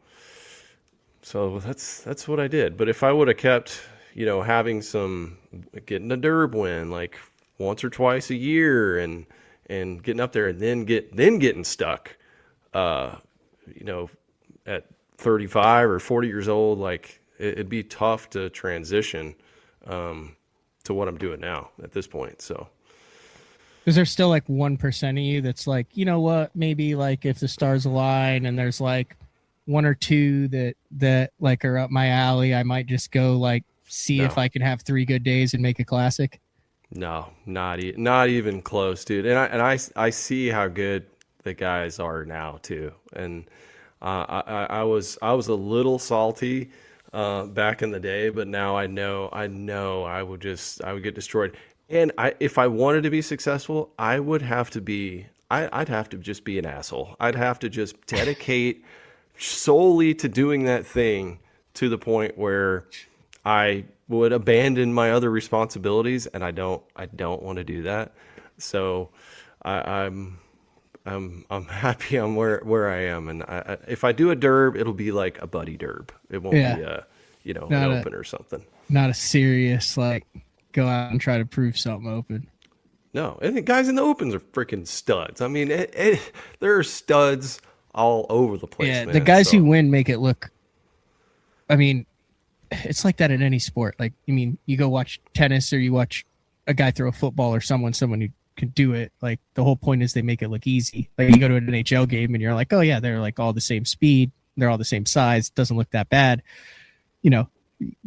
that's what I did. But if I would have kept, getting a derb win like once or twice a year and getting up there and then getting stuck, at 35 or 40 years old, like it'd be tough to transition to what I'm doing now at this point. So is there still like 1% of you that's like, you know what, maybe like if the stars align and there's like one or two that like are up my alley, I might just go like see if I can have 3 good days and make a classic? No, not even close, dude. And I see how good the guys are now too. And I was a little salty back in the day, but now I know I would get destroyed. And if I wanted to be successful, I'd have to just be an asshole. I'd have to just dedicate solely to doing that thing to the point where I would abandon my other responsibilities, and I don't want to do that. So I'm happy I'm where I am, and if I do a derb, it'll be like a buddy derb. It won't be an open or something. Not a serious like go out and try to prove something open. No, and the guys in the opens are freaking studs. I mean, there are studs all over the place. Yeah, man. The guys who win make it look. I mean, it's like that in any sport. Like, I mean, you go watch tennis or you watch a guy throw a football or someone who can do it. Like, the whole point is they make it look easy. Like, you go to an NHL game and you're like, oh yeah, they're like all the same speed. They're all the same size. It doesn't look that bad.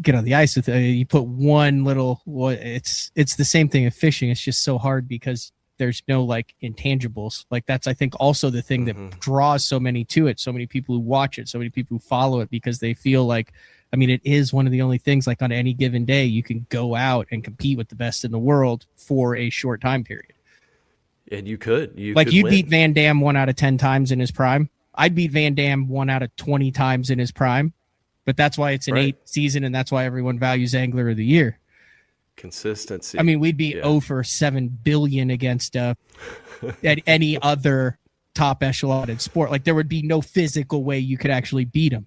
Get on the ice with you put one little. It's the same thing in fishing. It's just so hard because there's no like intangibles. Like that's I think also the thing that draws so many to it. So many people who watch it. So many people who follow it because they feel like. I mean, it is one of the only things like on any given day you can go out and compete with the best in the world for a short time period. And you could beat Van Dam 1 out of 10 times in his prime. I'd beat Van Dam 1 out of 20 times in his prime, but that's why it's an 8 season. And that's why everyone values Angler of the Year. Consistency. I mean, we'd be 0 for 7 billion against at any other top echelon sport. Like there would be no physical way you could actually beat him.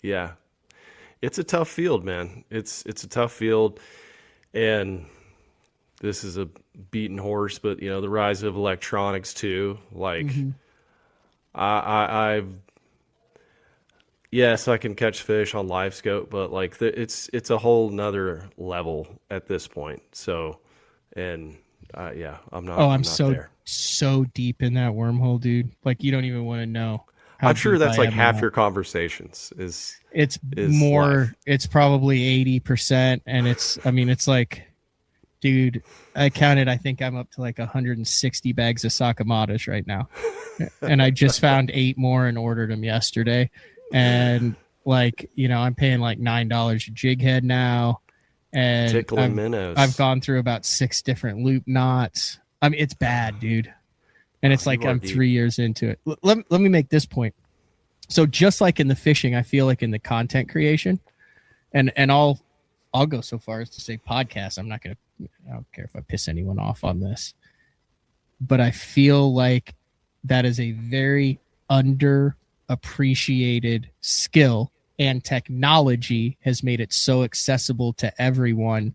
Yeah. It's a tough field, man. It's a tough field, and this is a beaten horse, but the rise of electronics too. Like, I've yes, I can catch fish on live scope, but like it's a whole nother level at this point. So, and yeah, I'm not. Oh, I'm I'm not there. so deep in that wormhole, dude. Like you don't even want to know how I'm sure deep that's I like am in half that. your conversations is It's live. more. It's probably 80%, and it's. I mean, it's like, dude. I counted. I think I'm up to like 160 bags of Sakamadas right now, and I just found 8 more and ordered them yesterday. And like I'm paying like $9 a jig head now, and Tickling minnows. I've gone through about 6 different loop knots. I mean, it's bad, dude. And it's like you are I'm deep. 3 years into it. Let me make this point. So just like in the fishing, I feel like in the content creation, and I'll go so far as to say podcast. I don't care if I piss anyone off on this, but I feel like that is a very underappreciated skill, and technology has made it so accessible to everyone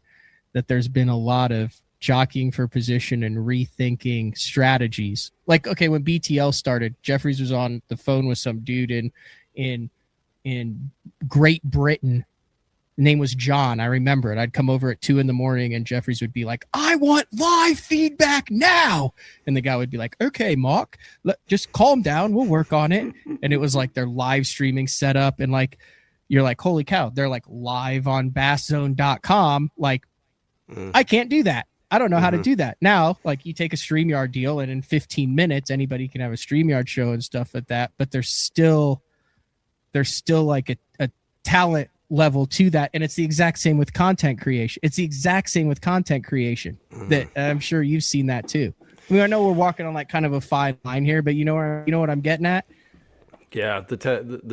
that there's been a lot of jockeying for position and rethinking strategies. Like, okay, when BTL started, Jeffries was on the phone with some dude in Great Britain. The name was John. I remember it. I'd come over at 2 a.m. and Jeffries would be like, I want live feedback now. And the guy would be like, okay, Mark, just calm down. We'll work on it. And it was like their live streaming setup. And like, you're like, holy cow, they're like live on basszone.com. Like, I can't do that. I don't know how to do that. Now, like you take a StreamYard deal and in 15 minutes, anybody can have a StreamYard show and stuff like that. But there's still like a talent level to that. And it's the exact same with content creation. That I'm sure you've seen that too. I mean, I know we're walking on like kind of a fine line here, but you know what I'm getting at? Yeah, the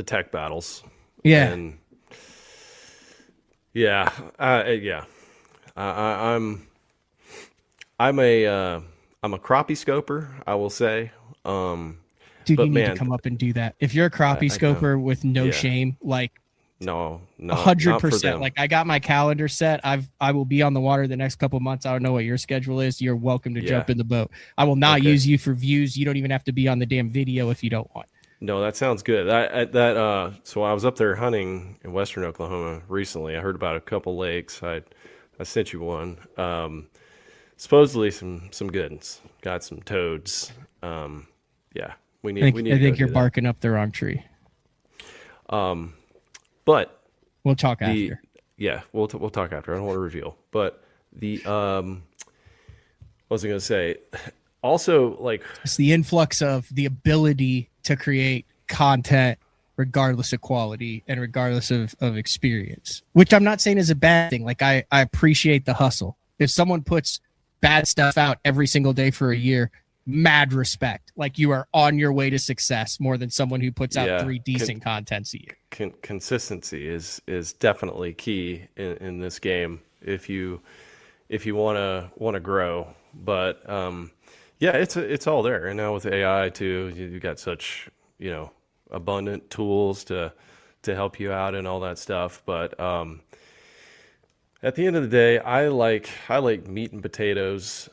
tech battles. Yeah. And yeah, yeah. I'm a crappie scoper, I will say. Dude, but you need to come up and do that. If you're a crappie scoper with no shame, like no, 100%. Like I got my calendar set. I will be on the water the next couple of months. I don't know what your schedule is. You're welcome to jump in the boat. I will not use you for views. You don't even have to be on the damn video if you don't want. No, that sounds good. So I was up there hunting in western Oklahoma recently. I heard about a couple lakes. I sent you one. Supposedly some good ones. Got some toads. Yeah, we need. I think you're barking up the wrong tree. But we'll talk after. Yeah, we'll talk after. I don't want to reveal. But what was I going to say? Also, like it's the influx of the ability to create content regardless of quality and regardless of experience, which I'm not saying is a bad thing. Like I appreciate the hustle. If someone puts bad stuff out every single day for a year, mad respect. Like you are on your way to success more than someone who puts out 3 decent contents a year. Consistency is definitely key in this game if you want to grow. But yeah, it's all there. And now with AI too, you got such abundant tools to help you out and all that stuff. But at the end of the day, I like meat and potatoes.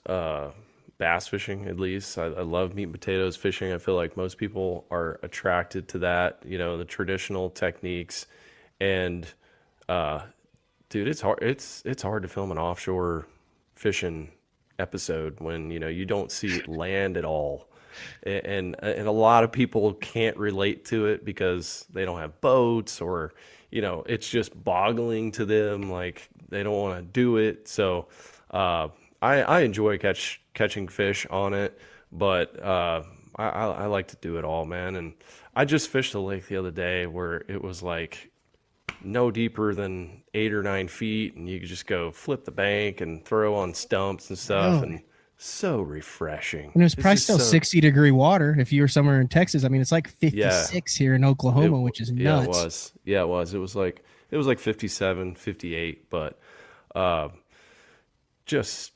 Bass fishing, at least. I love meat and potatoes fishing. I feel like most people are attracted to that, the traditional techniques. And dude, it's hard. It's hard to film an offshore fishing episode when you don't see land at all, and a lot of people can't relate to it because they don't have boats, or it's just boggling to them. Like they don't want to do it. So I enjoy catching fish on it, but I like to do it all, man. And I just fished a lake the other day where it was like no deeper than 8 or 9 feet, and you could just go flip the bank and throw on stumps and stuff, and so refreshing. And it was probably still 60-degree water if you were somewhere in Texas. I mean, it's like 56 here in Oklahoma, which is nuts. Yeah, it was. It was like 57, 58, but just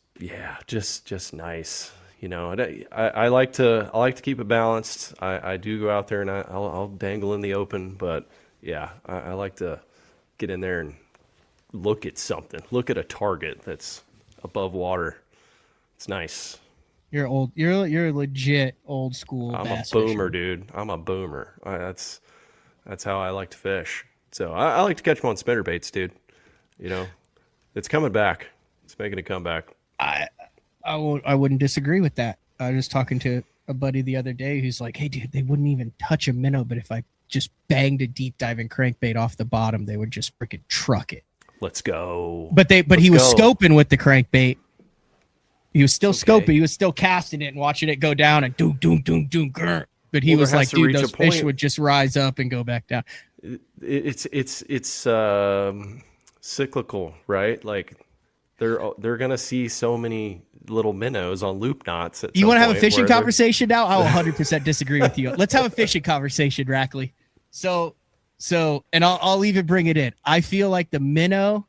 nice. I like to keep it balanced. I do go out there and I'll dangle in the open, but yeah, I like to get in there and look at something, look at a target that's above water. It's nice. You're old. You're a legit old school. I'm bass a boomer, fisherman. dude. I'm a boomer. That's how I like to fish. So I like to catch them on spinnerbaits, dude. You know, it's coming back. It's making a comeback. I wouldn't disagree with that. I was talking to a buddy the other day who's like, "Hey, dude, they wouldn't even touch a minnow, but if I just banged a deep diving crankbait off the bottom, they would just freaking truck it." Let's go. But he was scoping with the crankbait. He was still Okay. scoping. He was still casting it and watching it go down and doom, doom, doom, doom, grr. But he was like, dude, those fish would just rise up and go back down. It's cyclical, right? Like they're gonna see so many little minnows on loop knots. You want to have a fishing conversation now? I will 100% disagree with you. Let's have a fishing conversation, Rackley. So, and I'll even bring it in. I feel like the minnow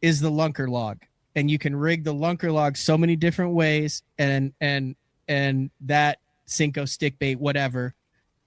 is the lunker log, and you can rig the lunker log so many different ways, and that Cinco stick bait, whatever,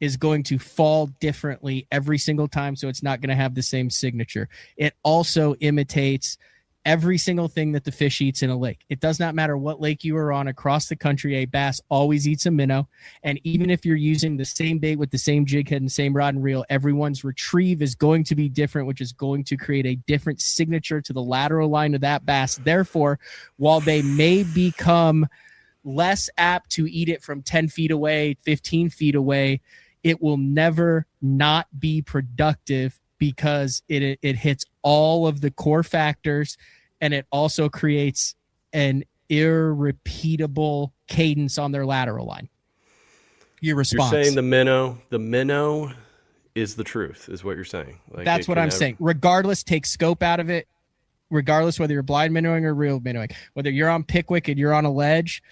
is going to fall differently every single time, so it's not going to have the same signature. It also imitates every single thing that the fish eats in a lake. It does not matter what lake you are on across the country, a bass always eats a minnow. And even if you're using the same bait with the same jig head and same rod and reel, everyone's retrieve is going to be different, which is going to create a different signature to the lateral line of that bass. Therefore, while they may become less apt to eat it from 10 feet away, 15 feet away, it will never not be productive because it hits all of the core factors, and it also creates an irrepeatable cadence on their lateral line. Your response. You're saying the minnow is the truth, is what you're saying. Like, that's what I'm saying. Regardless, take scope out of it. Regardless whether you're blind minnowing or real minnowing, whether you're on Pickwick and you're on a ledge,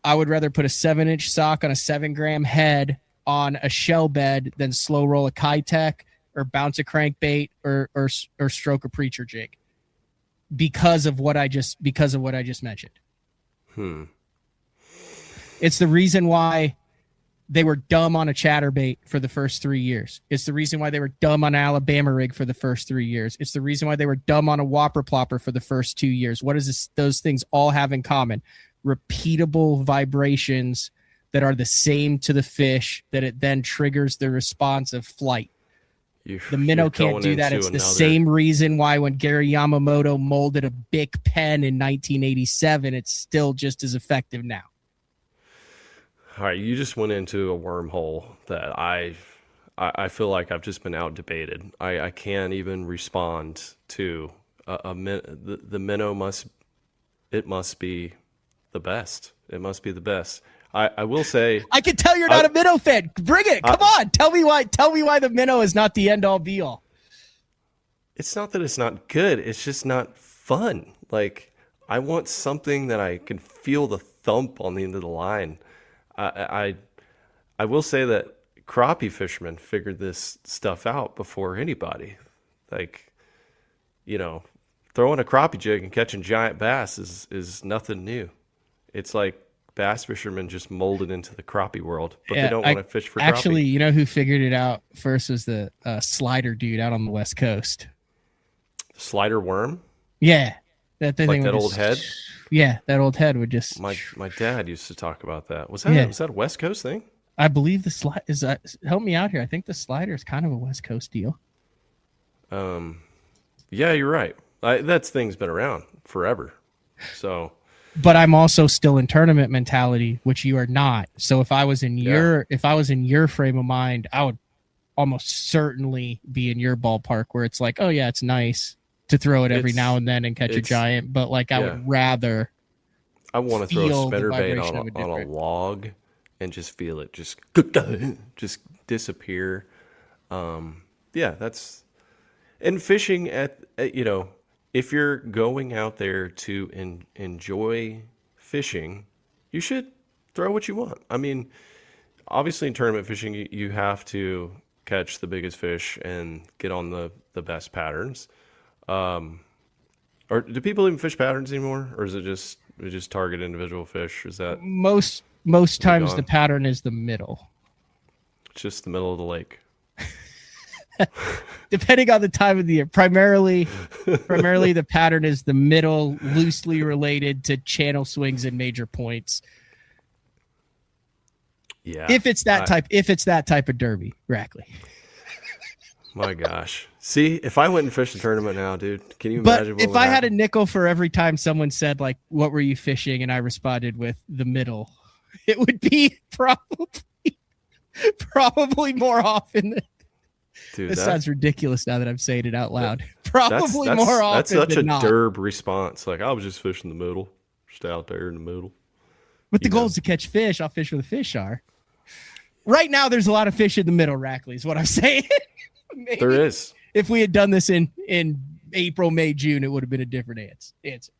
I would rather put a 7-inch sock on a 7-gram head on a shell bed than slow roll a Kitech or bounce a crankbait or stroke a preacher jig because of what I just mentioned. It's the reason why they were dumb on a chatterbait for the first 3 years. It's the reason why they were dumb on an Alabama rig for the first 3 years. It's the reason why they were dumb on a whopper plopper for the first 2 years. What does those things all have in common? Repeatable vibrations that are the same to the fish, that it then triggers the response of flight. The minnow can't do that. It's the same reason why when Gary Yamamoto molded a Bic pen in 1987, it's still just as effective now. All right, you just went into a wormhole that I feel like I've just been out debated. I can't even respond to the minnow must be the best. It must be the best. I will say, I can tell you're not a minnow fan. Bring it. Come on. Tell me why the minnow is not the end all be all. It's not that it's not good. It's just not fun. Like, I want something that I can feel the thump on the end of the line. I will say that crappie fishermen figured this stuff out before anybody. Like, you know, throwing a crappie jig and catching giant bass is nothing new. It's like bass fishermen just molded into the crappie world, but they don't want to fish for crappie. Actually, you know who figured it out first was the slider dude out on the West Coast. Slider worm? Yeah. That thing like that would old head? Yeah, that old head would just... My dad used to talk about that. Was that a West Coast thing? I believe the slide is... help me out here. I think the slider is kind of a West Coast deal. Yeah, you're right. That thing's been around forever. So... But I'm also still in tournament mentality, which you are not. So if I was in your frame of mind, I would almost certainly be in your ballpark where it's like, oh yeah, it's nice to throw it every now and then and catch a giant, but like I would rather. I want to throw a spinnerbait on a log and just feel it just disappear. That's and fishing at if you're going out there to enjoy fishing, you should throw what you want. I mean, obviously in tournament fishing, you have to catch the biggest fish and get on the best patterns. Or do people even fish patterns anymore? Or is it just target individual fish? Is that most times the pattern is the middle. It's just the middle of the lake. Depending on the time of the year, primarily the pattern is the middle, loosely related to channel swings and major points. Yeah. If it's that type of derby, Rackley. My gosh. See, if I went and fished a tournament now, dude, can you imagine? But if I had a nickel for every time someone said, like, what were you fishing? And I responded with the middle, it would be probably more often than. Dude, this sounds ridiculous now that I'm saying it out loud. Probably more often. That's such than a not. derb response. Like, I was just fishing the middle, just out there in the middle. But the goal is to catch fish. I'll fish where the fish are. Right now, there's a lot of fish in the middle, Rackley, is what I'm saying. Maybe there is. If we had done this in April, May, June, it would have been a different answer.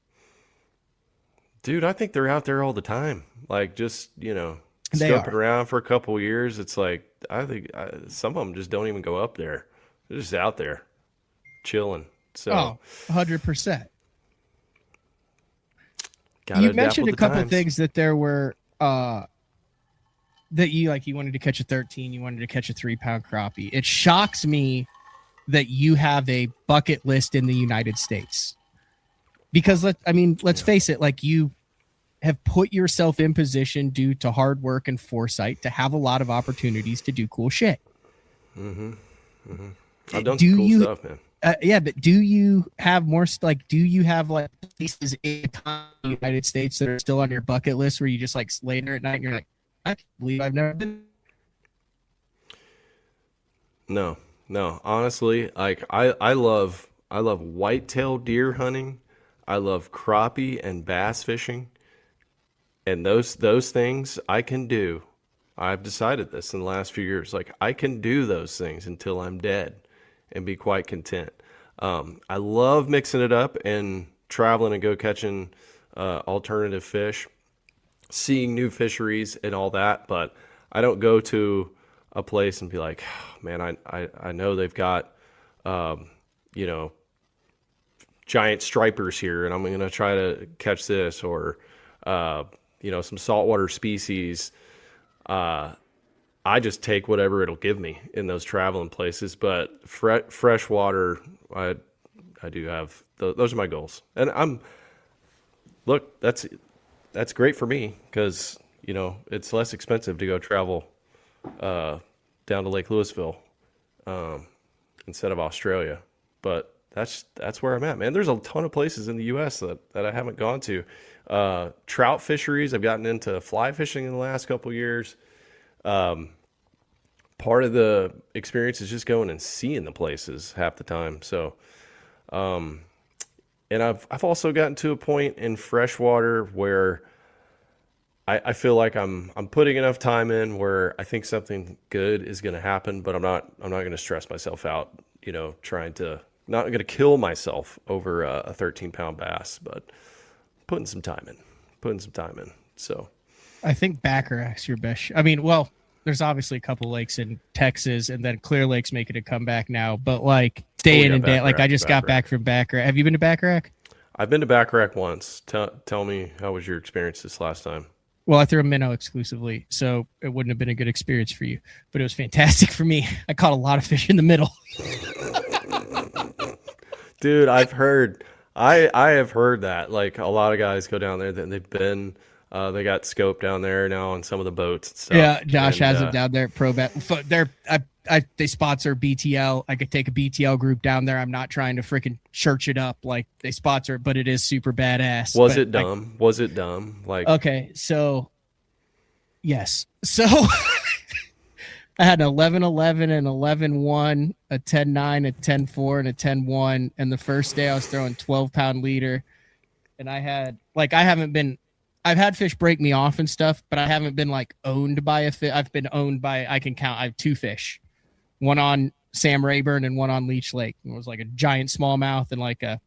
Dude, I think they're out there all the time. Like, just, scoping around for a couple of years. It's like, I think some of them just don't even go up there. They're just out there chilling. So 100%. You mentioned a couple of things that there were that you wanted to catch a 13, you wanted to catch a 3-pound crappie. It shocks me that you have a bucket list in the United States. Because let's face it, like, you have put yourself in position due to hard work and foresight to have a lot of opportunities to do cool shit. Mm-hmm. Mm-hmm. I've done some cool stuff, man. Yeah, but do you have more, do you have places in the United States that are still on your bucket list where you just lay there at night and you're like, I can't believe I've never been? No. Honestly, I love whitetail deer hunting. I love crappie and bass fishing. And those things I can do. I've decided this in the last few years. Like, I can do those things until I'm dead and be quite content. I love mixing it up and traveling and go catching alternative fish, seeing new fisheries and all that. But I don't go to a place and be like, oh, man, I know they've got, giant stripers here, and I'm going to try to catch this, or some saltwater species. I just take whatever it'll give me in those traveling places. But freshwater, I do have those are my goals, and that's great for me because it's less expensive to go travel down to Lake Louisville instead of Australia. But that's where I'm at, man. There's a ton of places in the U.S. that I haven't gone to. Trout fisheries, I've gotten into fly fishing in the last couple of years. Part of the experience is just going and seeing the places half the time. So, and I've also gotten to a point in freshwater where I feel like I'm putting enough time in where I think something good is going to happen, but I'm not going to stress myself out, not going to kill myself over a 13-pound bass, but putting some time in. So I think Bacharach's your best. There's obviously a couple lakes in Texas, and then Clear Lake's making a comeback now, but day in and day, I just got back from Bacharach. Have you been to Bacharach? I've been to Bacharach once. Tell me, how was your experience this last time? Well, I threw a minnow exclusively, so it wouldn't have been a good experience for you, but it was fantastic for me. I caught a lot of fish in the middle. Dude, I've heard, I have heard that a lot of guys go down there that they've been, they got scope down there now on some of the boats and stuff. Yeah, Josh has them down there at ProBat. They sponsor BTL. I could take a BTL group down there. I'm not trying to freaking church it up like they sponsor it, but it is super badass. Was it dumb? Okay, so yes. So I had an 11-11, an 11-1, a 10-9, a 10-4, and a 10-1. And the first day I was throwing 12-pound leader. And I had, I've had fish break me off and stuff, but I haven't been owned by a fish. I've been owned by, I have 2 fish. One on Sam Rayburn and one on Leech Lake. It was a giant smallmouth and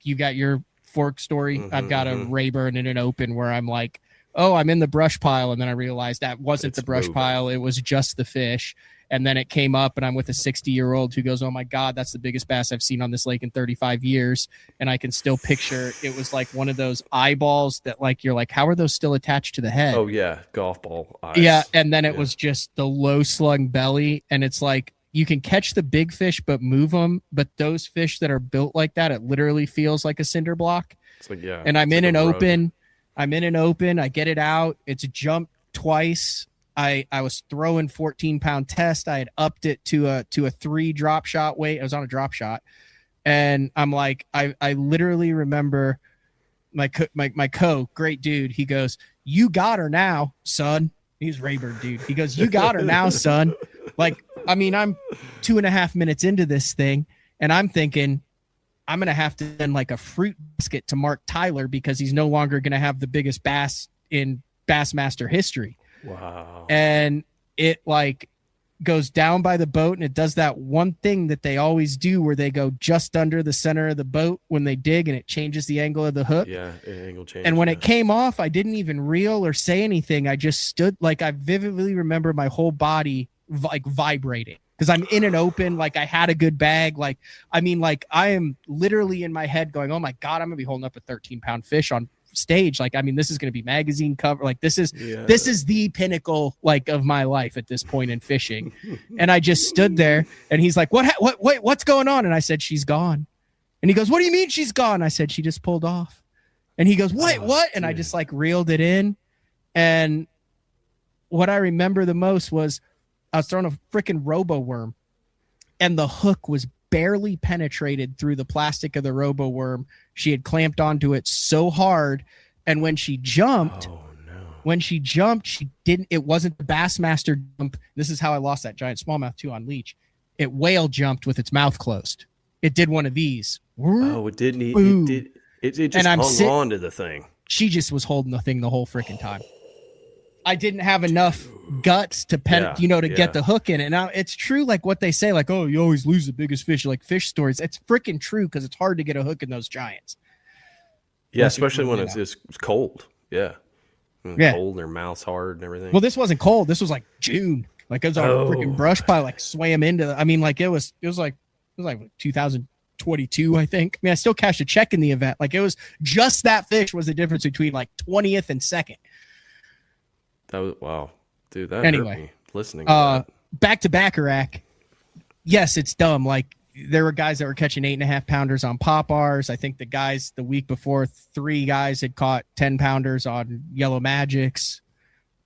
you got your fork story. Mm-hmm, I've got a Rayburn in an open where I'm I'm in the brush pile. And then I realized that wasn't the brush pile. It was just the fish. And then it came up and I'm with a 60-year-old who goes, oh my God, that's the biggest bass I've seen on this lake in 35 years. And I can still picture it was one of those eyeballs that you're how are those still attached to the head? Oh yeah. Golf ball eyes. Yeah. And then it was just the low slung belly. And it's you can catch the big fish but move them, but those fish that are built like that, it literally feels like a cinder block. It's like, yeah. And I'm in like an a rug. open. I'm in an open. I get it out. It's jumped twice. I was throwing 14-pound test. I had upped it to a 3 drop shot weight. I was on a drop shot, and I'm like, I literally remember my great dude. He goes, "You got her now, son." He's Rayburn dude. He goes, "You got her now, son." Like, I mean, I'm 2.5 minutes into this thing, and I'm thinking, I'm going to have to send like a fruit basket to Mark Tyler because he's no longer going to have the biggest bass in Bassmaster history. Wow. And it like goes down by the boat, and it does that one thing that they always do where they go just under the center of the boat when they dig, and it changes the angle of the hook. Yeah, angle change. And when it came off, I didn't even reel or say anything. I just stood, like, I vividly remember my whole body like vibrating. Because I'm in an open, like I had a good bag. Like, I mean, like I am literally in my head going, oh my God, I'm gonna be holding up a 13-pound fish on stage. Like, I mean, this is gonna be magazine cover. Like, this is the pinnacle like of my life at this point in fishing. And I just stood there, and he's like, wait, what's going on? And I said, she's gone. And he goes, what do you mean she's gone? I said, she just pulled off. And he goes, wait, what? And I just like reeled it in. And what I remember the most was I was throwing a freaking robo worm, and the hook was barely penetrated through the plastic of the robo worm. She had clamped onto it so hard, and when she jumped, she didn't. It wasn't the Bassmaster jump. This is how I lost that giant smallmouth too on leech. It whale jumped with its mouth closed. It did one of these. Oh, it didn't. It just hung on to the thing. She just was holding the thing the whole freaking time. I didn't have enough guts to get the hook in it. Now it's true, like what they say, like, oh, you always lose the biggest fish, like fish stories. It's freaking true because it's hard to get a hook in those giants. Yeah, especially when it's cold. Yeah. Cold, their mouth's hard and everything. Well, this wasn't cold. This was like June. Like it was on a freaking brush pile, like swam into. I mean, like it was like 2022, I think. I mean, I still cashed a check in the event. Like it was just that fish was the difference between like 20th and second. That was wow, dude. That hurt me listening. To that. Back to Bacharach. Yes, it's dumb. Like there were guys that were catching 8.5 pounders on Pop-Rs. I think the guys the week before, 3 guys had caught 10 pounders on Yellow Magics.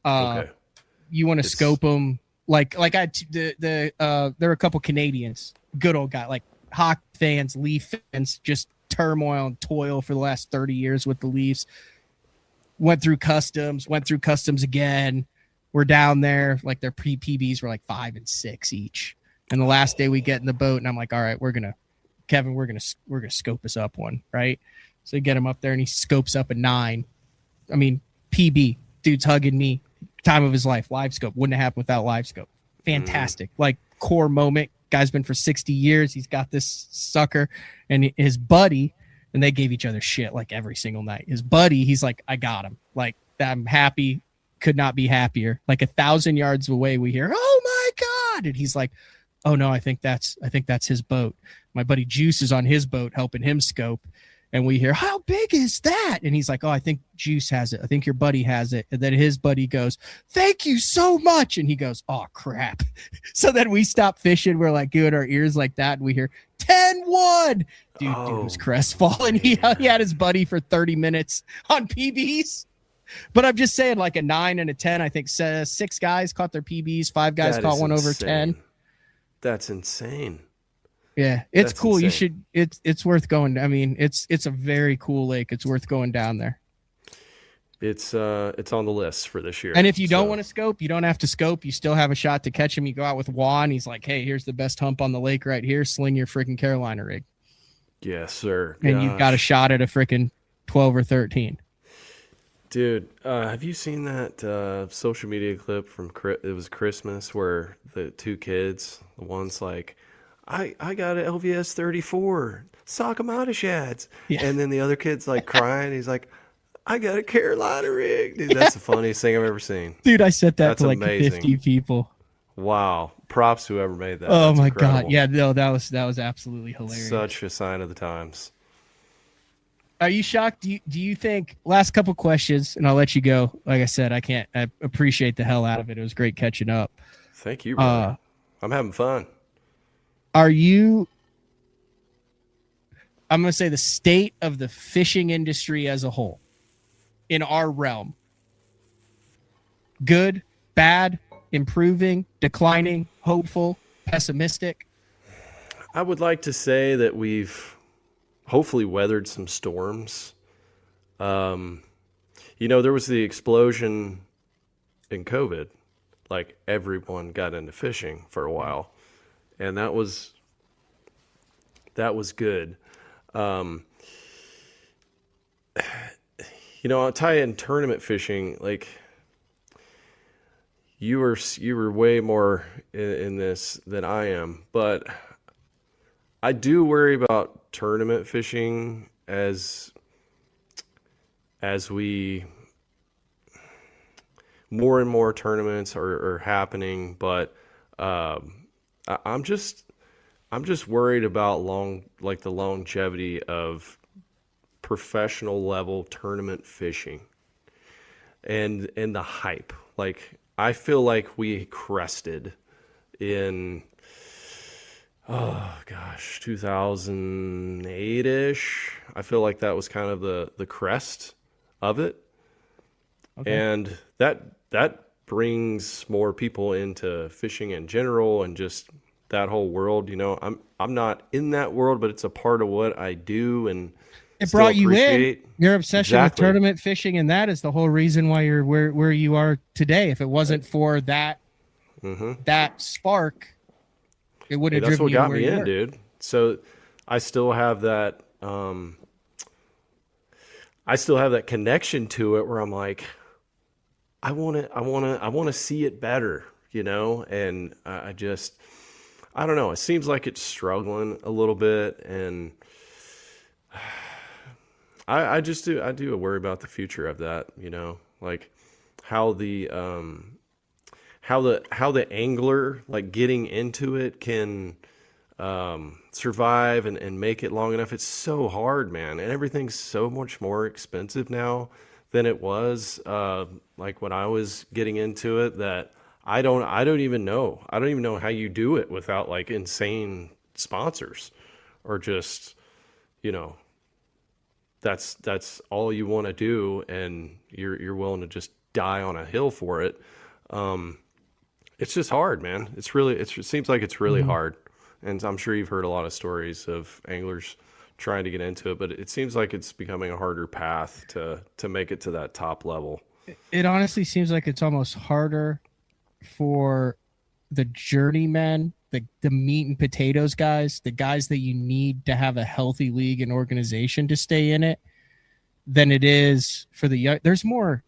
You want to scope them? There were a couple Canadians, good old guy, like Hawk fans, Leaf fans, just turmoil and toil for the last 30 years with the Leafs. Went through customs again. We're down there, like their PBs were like 5 and 6 each. And the last day we get in the boat, and I'm like, all right, we're gonna scope us up one, right? So we get him up there, and he scopes up a 9. I mean, PB, dude's hugging me, time of his life, live scope. Wouldn't have happened without live scope. Fantastic, like core moment. Guy's been for 60 years. He's got this sucker, and his buddy. And they gave each other shit like every single night. His buddy, he's like, I got him. Like, I'm happy. Could not be happier. Like 1,000 yards away, we hear, oh my God. And he's like, oh no, I think that's his boat. My buddy Juice is on his boat helping him scope. And we hear, how big is that? And he's like, oh, I think Juice has it. I think your buddy has it. And then his buddy goes, thank you so much. And he goes, oh, crap. So then we stop fishing. We're like giving our ears like that. And we hear 10-1. Dude was crestfallen. He had his buddy for 30 minutes on PBs. But I'm just saying, like a 9 and a 10, I think 6 guys caught their PBs. 5 guys caught one over 10. That's insane. Yeah, it's cool. Insane. You should. It's worth going. I mean, it's a very cool lake. It's worth going down there. It's on the list for this year. And if you don't want to scope, you don't have to scope. You still have a shot to catch him. You go out with Juan. He's like, hey, here's the best hump on the lake right here. Sling your freaking Carolina rig. Yes, sir. And you've got a shot at a freaking 12 or 13. Dude, have you seen that social media clip from it was Christmas where the 2 kids, the one's like, I got an LVS 34, sock 'em out of shads. Yeah. And then the other kid's like crying. He's like, I got a Carolina rig. Dude, that's the funniest thing I've ever seen. Dude, I said that to like amazing. 50 people. Wow. Props to whoever made that. Oh that's my incredible. God. Yeah, no, that was absolutely hilarious. Such a sign of the times. Are you shocked? Do you think, last couple questions, and I'll let you go. Like I said, I appreciate the hell out of it. It was great catching up. Thank you, brother. I'm having fun. Are you, I'm going to say the state of the fishing industry as a whole in our realm, good, bad, improving, declining, hopeful, pessimistic? I would like to say that we've hopefully weathered some storms. There was the explosion in COVID. Like everyone got into fishing for a while, and that was good. I'll tell you, in tournament fishing, like you were way more in this than I am, but I do worry about tournament fishing as we more and more tournaments are happening, but I'm just worried about the longevity of professional level tournament fishing and the hype. Like I feel like we crested in 2008-ish. I feel like that was kind of the crest of it. Okay. And that brings more people into fishing in general and just that whole world. I'm not in that world, but it's a part of what I do, and it brought you in. Your obsession with tournament fishing, and that is the whole reason why you're where you are today. If it wasn't for that that spark, it would have driven you where you were. That's what got me in, dude. So I still have that. I still have that connection to it where I'm like, I want to see it better, and I don't know. It seems like it's struggling a little bit, and I do worry about the future of that, like how the angler, like getting into it, can survive and make it long enough. It's so hard, man, and everything's so much more expensive now than it was like when I was getting into it, that I don't even know how you do it without like insane sponsors, or just that's all you want to do and you're willing to just die on a hill for it. It's just hard, man. It seems like it's really hard, and I'm sure you've heard a lot of stories of anglers trying to get into it, but it seems like it's becoming a harder path to make it to that top level. It honestly seems like it's almost harder for the journeymen, the meat and potatoes guys, the guys that you need to have a healthy league and organization to stay in it, than it is for the young. There's more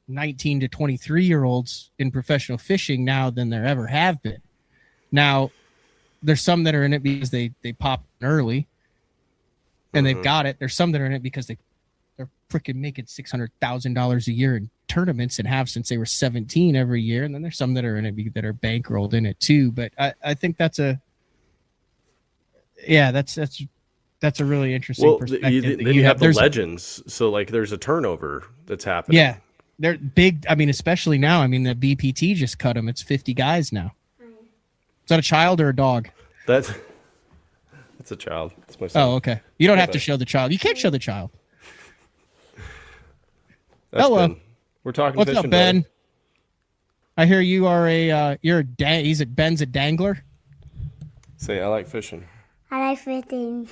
19 to 23-year-olds in professional fishing now than there ever have been. Now, there's some that are in it because they pop early and they've got it. There's some that are in it because they're freaking making $600,000 a year in tournaments and have since they were 17 every year. And then there's some that are in it that are bankrolled in it too. But I think that's a really interesting perspective. Then you have the legends. So like there's a turnover that's happening. Yeah. They're big. I mean, especially now. I mean, the BPT just cut them. It's 50 guys now. Is that a child or a dog? That's a child. It's my son. Oh, okay. You don't have to show the child. You can't show the child. That's Hello. Ben. We're talking What's fishing, up, Ben? buddy. I hear you are Ben's a dangler. Say, I like fishing. I like fishing.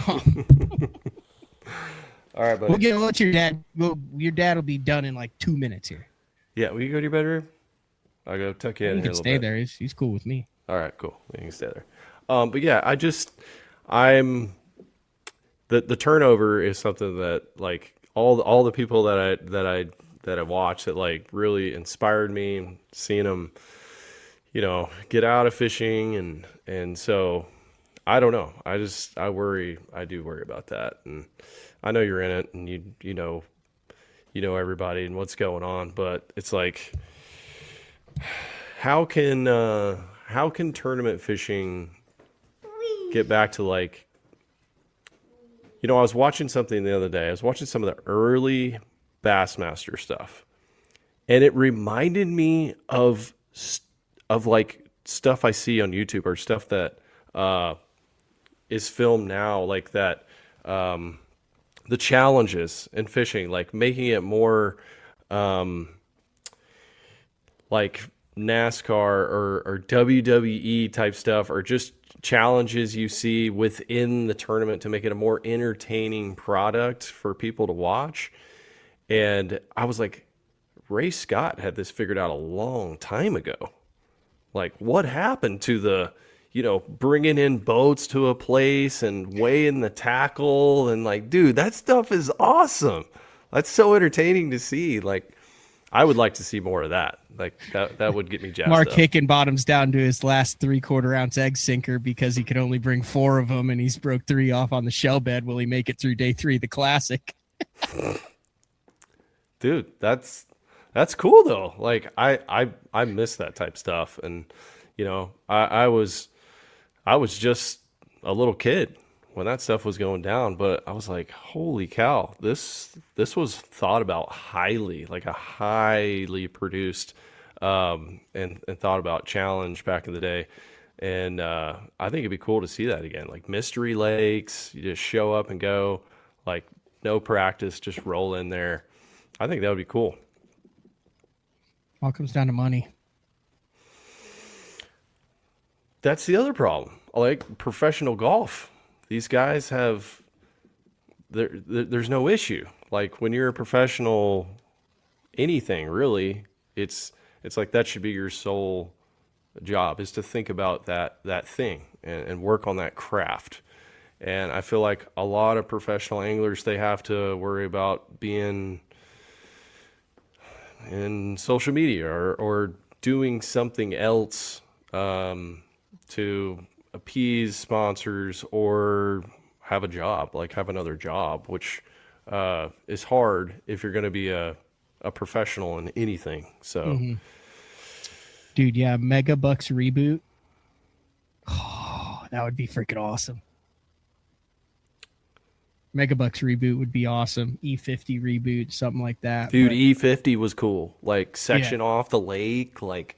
All right, buddy. We'll let your dad. Your dad will be done in like 2 minutes here. Yeah, will you go to your bedroom? I'll go tuck you in. You can stay there. He's cool with me. All right, cool. You can stay there. But yeah, I'm the turnover is something that like all the people that I watched that like really inspired me, seeing them, get out of fishing, and so I don't know. I do worry about that, and I know you're in it, and you know everybody and what's going on, but it's like, how can tournament fishing get back to like, I was watching something the other day. I was watching some of the early Bassmaster stuff, and it reminded me of like stuff I see on YouTube, or stuff that is filmed now, like that. The challenges in fishing, like making it more like NASCAR or WWE type stuff, or just challenges you see within the tournament to make it a more entertaining product for people to watch. And I was like, Ray Scott had this figured out a long time ago. Like, what happened to the, bringing in boats to a place and weighing the tackle? And like, dude, that stuff is awesome. That's so entertaining to see. Like, I would like to see more of that. Like, that would get me jazzed Mark up. Hickenbottom's down to his last 3/4 ounce egg sinker because he could only bring 4 of them, and he's broke 3 off on the shell bed. Will he make it through day 3, the classic? Dude, that's cool though. Like, I miss that type stuff. And I was just a little kid when that stuff was going down, but I was like, holy cow, this was thought about highly, like a highly produced and thought about challenge back in the day. And I think it'd be cool to see that again, like mystery lakes. You just show up and go, like no practice, just roll in there. I think that would be cool. All comes down to money. That's the other problem. Like professional golf, these guys have there's no issue. Like when you're a professional, anything really, it's like that should be your sole job, is to think about that thing and work on that craft. And I feel like a lot of professional anglers, they have to worry about being in social media or doing something else to appease sponsors or have a job, like have another job, which is hard if you're going to be a professional in anything. So, Dude, yeah, Megabucks reboot. Oh, that would be freaking awesome. Megabucks reboot would be awesome. E50 reboot, something like that. Dude, E50 was cool. Like section off the lake, like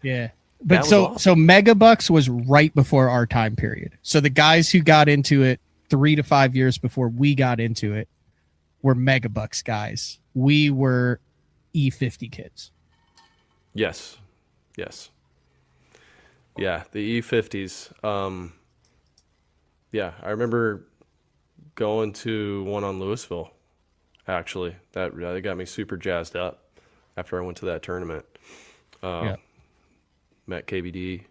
But so Megabucks was right before our time period. So the guys who got into it 3 to 5 years before we got into it were Megabucks guys. We were E50 kids. Yes. Yeah, the E50s. Yeah, I remember going to one on Louisville, actually. That got me super jazzed up after I went to that tournament. Met KBD.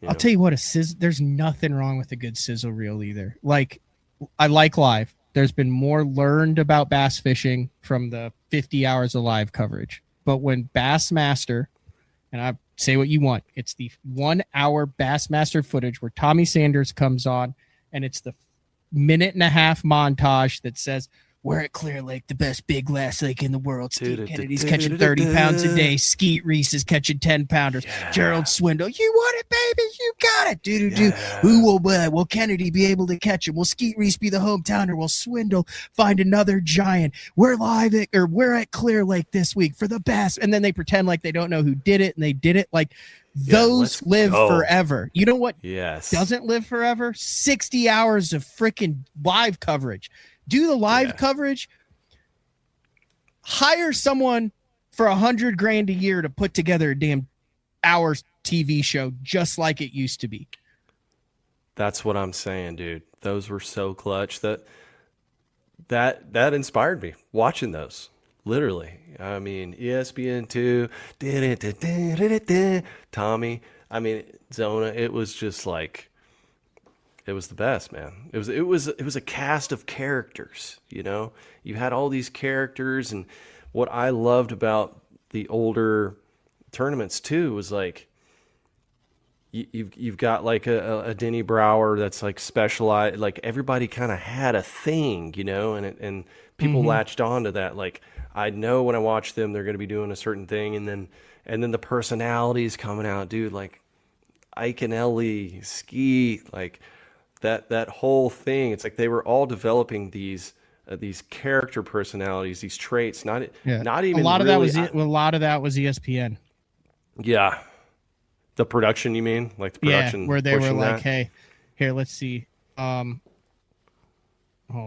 I'll tell you what, there's nothing wrong with a good sizzle reel either. Like, I like live. There's been more learned about bass fishing from the 50 hours of live coverage. But when Bassmaster, and I say what you want, it's the 1 hour Bassmaster footage where Tommy Sanders comes on, and it's the 1.5-minute montage that says, we're at Clear Lake, the best big glass lake in the world. Steve Kennedy's catching 30 pounds a day. Skeet Reese is catching 10 pounders. Yeah. Gerald Swindle, you want it, baby? You got it. Do. Who will Kennedy be able to catch him? Will Skeet Reese be the hometowner? Will Swindle find another giant? We're at Clear Lake this week for the best. And then they pretend like they don't know who did it, and they did it. Like, those live forever. You know what? Yes. Doesn't live forever? 60 hours of freaking live coverage. Do the live coverage. Hire someone for $100,000 a year to put together a damn hour TV show just like it used to be. That's what I'm saying, dude. Those were so clutch. That inspired me watching those. Literally. I mean, ESPN2, Tommy. I mean, Zona. It was just like, it was the best, man. It was a cast of characters. You had all these characters, and what I loved about the older tournaments too was like, you've got like a Denny Brower that's like specialized. Like everybody kind of had a thing, and people latched onto that. Like, I know when I watch them, they're going to be doing a certain thing, and then the personalities coming out, dude. Like Ike and Ellie, Skeet, like that whole thing. It's like they were all developing these character personalities, these traits. Not even a lot of really, that was ESPN. Yeah, the production. You mean like the production? Yeah, where they were like, hey, Here, let's see. Hold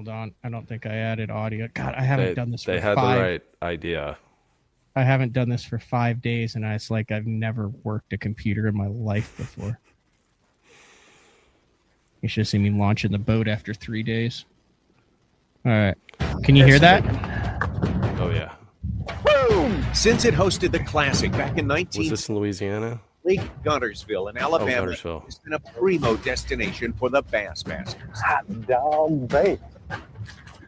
on. I don't think I added audio. God, I haven't done this for They had the right idea. I haven't done this for 5 days, and it's like I've never worked a computer in my life before. You should have seen me launching the boat after 3 days. All right. Can you hear that? Oh, yeah. Boom! Since it hosted the Classic back in 19... Was this in Louisiana? Lake Guntersville in Alabama Guntersville. has been a primo destination for the Bassmasters. Hot dog bait.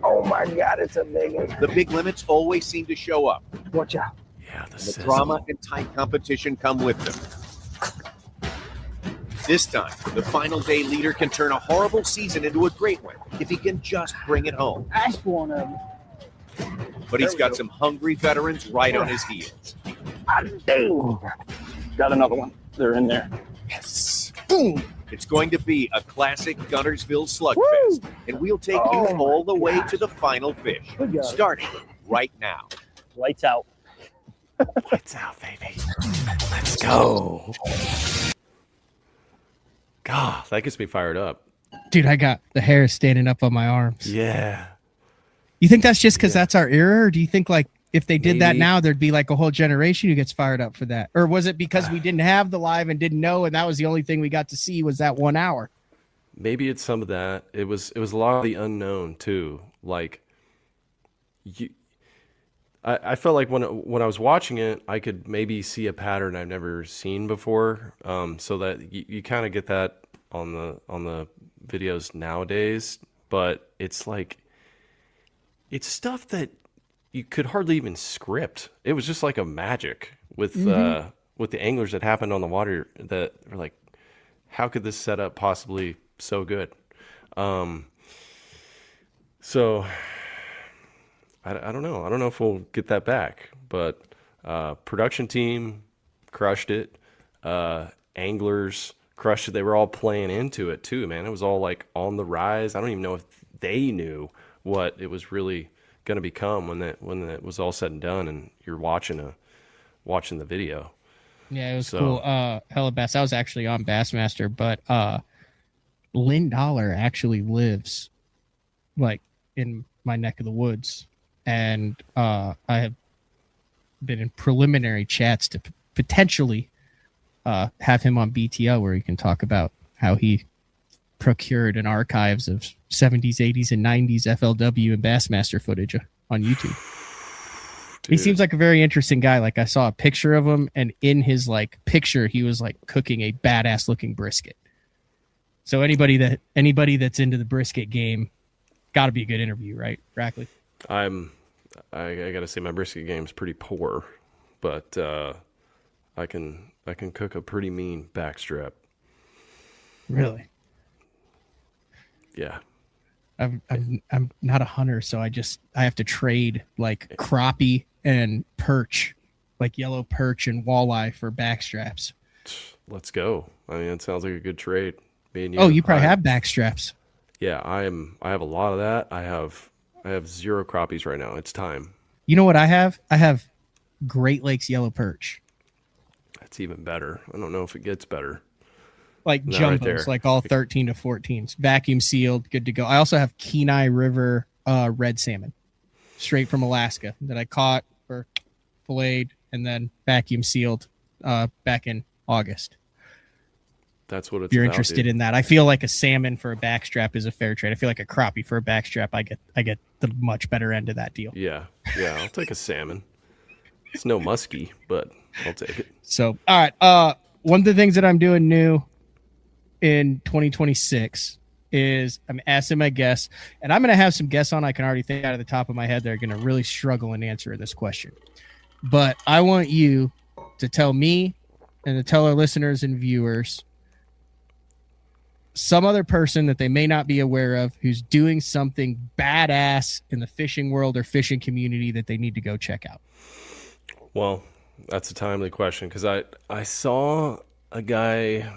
Oh my God, it's a big one. The big limits always seem to show up. Watch out. Yeah, The drama and tight competition come with them. This time, the final day leader can turn a horrible season into a great one if he can just bring it home. That's one of them. But he's got some hungry veterans right on his heels. Got another one. They're in there. Yes. Boom! It's going to be a classic Guntersville slugfest, and we'll take you all the way to the final fish, starting right now. Lights out. Lights out, baby. Let's go. God, that gets me fired up. Dude, I got the hair standing up on my arms. Yeah. You think that's just because that's our era, or do you think like if they did that Maybe. now, there'd be like a whole generation who gets fired up for that? Or was it because we didn't have the live and didn't know, and that was the only thing we got to see was that 1 hour? Maybe it's some of that. It was a lot of the unknown too. Like I felt like when I was watching it, I could maybe see a pattern I've never seen before. So that you kind of get that on the videos nowadays, but it's like it's stuff that you could hardly even script. It was just like a magic with the anglers that happened on the water that were like, how could this setup possibly so good? So I don't know. I don't know if we'll get that back, but production team crushed it. Anglers crushed it. They were all playing into it too, man. It was all like on the rise. I don't even know if they knew what it was really going to become when it was all said and done, and you're watching the video. Yeah, it was cool. Hella Bass. I was actually on Bassmaster, but Lynn Dollar actually lives like in my neck of the woods, and I have been in preliminary chats to potentially have him on BTL where he can talk about how he procured an archives of 70s, 80s, and 90s FLW and Bassmaster footage on YouTube. Dude. He seems like a very interesting guy. Like I saw a picture of him, and in his like picture, he was like cooking a badass looking brisket. So anybody that's into the brisket game, got to be a good interview, right, Rackley? I gotta say my brisket game's pretty poor, but I can cook a pretty mean backstrap. Really? Yeah. I'm not a hunter, so I have to trade like crappie and perch, like yellow perch and walleye for backstraps. Let's go. I mean, it sounds like a good trade. Me and you. Oh, you probably have backstraps. Yeah, I have a lot of that. I have zero crappies right now. It's time. You know what I have? I have Great Lakes yellow perch. That's even better. I don't know if it gets better. Like No, jumbos, right like all 13 to 14s, vacuum sealed, good to go. I also have Kenai River red salmon, straight from Alaska, that I caught or filleted and then vacuum sealed back in August. That's what it's If you're about, interested dude. in that. I feel like a salmon for a backstrap is a fair trade. I feel like a crappie for a backstrap, I get the much better end of that deal. Yeah, I'll take a salmon. It's no muskie, but I'll take it. So, all right. One of the things that I'm doing new in 2026 is I'm asking my guests, and I'm going to have some guests on I can already think out of the top of my head that are going to really struggle in answering this question. But I want you to tell me and to tell our listeners and viewers some other person that they may not be aware of who's doing something badass in the fishing world or fishing community that they need to go check out. Well, that's a timely question because I saw a guy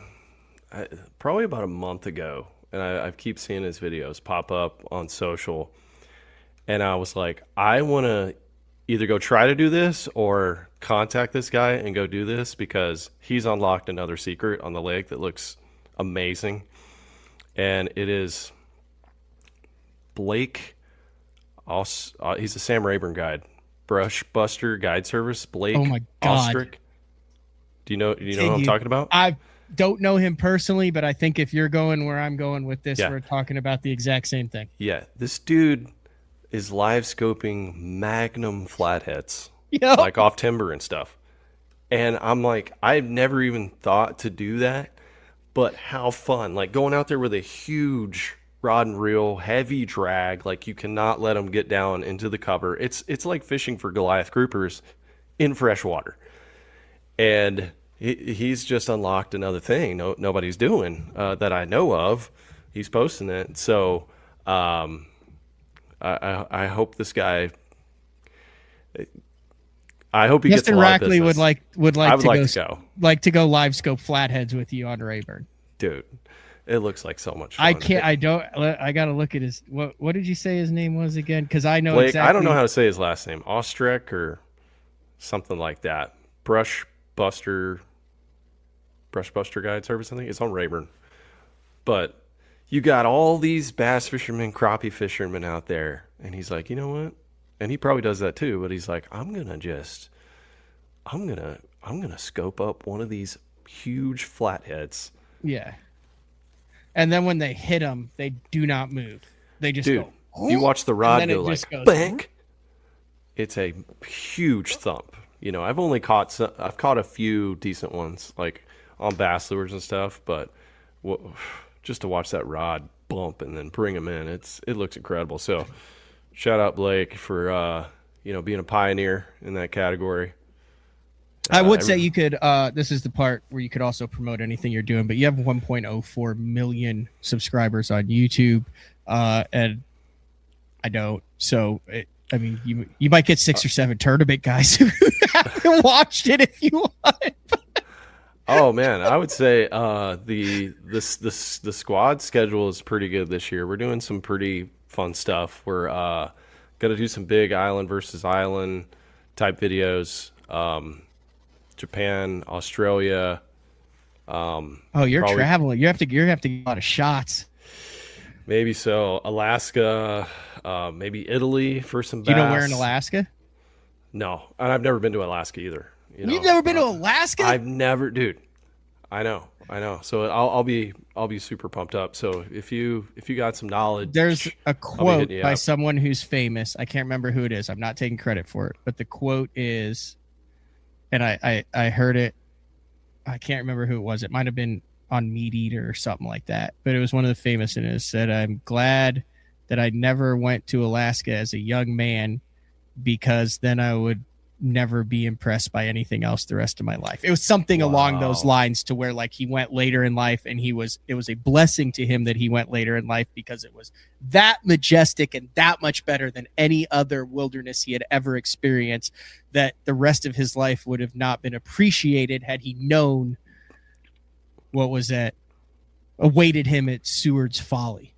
probably about a month ago, and I keep seeing his videos pop up on social, and I was like, I want to either go try to do this or contact this guy and go do this because he's unlocked another secret on the lake that looks amazing. and it is Blake. He's a Sam Rayburn guide, Brush Buster Guide Service. Blake. Oh my God. Ostrich. Do you know who I'm talking about? I don't know him personally, but I think if you're going where I'm going with this, we're talking about the exact same thing. Yeah, this dude is live scoping Magnum flatheads, Yep. like off timber and stuff. And I'm like, I've never even thought to do that, but how fun. Like going out there with a huge rod and reel, heavy drag, like you cannot let them get down into the cover. It's like fishing for Goliath groupers in fresh water. And he's just unlocked another thing nobody's doing that I know of. He's posting it. So I hope this guy. I hope he Justin gets a lot of Rackley business. would I would like to go live scope flatheads with you on Rayburn. Dude, it looks like so much fun. I gotta look at his. What did you say his name was again? Because I know Blake, exactly. I don't know how to say his last name. Ostrich or something like that. Brush Buster Guide Service, I think. It's on Rayburn. But you got all these bass fishermen, crappie fishermen out there. And he's like, you know what? And he probably does that too. But he's like, I'm going to scope up one of these huge flatheads. Yeah. And then when they hit them, they do not move. They just go. You watch the rod go like, goes, bank. It's a huge thump. You know, I've caught a few decent ones, like on bass lures and stuff, but just to watch that rod bump and then bring them in, it looks incredible. So, shout out Blake for being a pioneer in that category. I would say you could. This is the part where you could also promote anything you're doing, but you have 1.04 million subscribers on YouTube, and I don't. So, you might get 6 or 7 tournament guys who haven't watched it if you want. Oh man, I would say the squad schedule is pretty good this year. We're doing some pretty fun stuff. We're gonna do some big island versus island type videos. Japan, Australia. You're traveling. You have to get a lot of shots. Maybe so. Alaska, maybe Italy for some bass. Do you know where in Alaska? No, and I've never been to Alaska either. You've never been to Alaska? I've never, dude. I know. So I'll be super pumped up. So if you got some knowledge, there's a quote by someone who's famous. I can't remember who it is. I'm not taking credit for it, but the quote is, and I heard it. I can't remember who it was. It might have been on Meat Eater or something like that, but it was one of the famous, and it said, "I'm glad that I never went to Alaska as a young man, because then I would never be impressed by anything else the rest of my life." It was something along those lines, to where like he went later in life, and it was a blessing to him that he went later in life, because it was that majestic and that much better than any other wilderness he had ever experienced, that the rest of his life would have not been appreciated had he known what was that awaited him at Seward's Folly.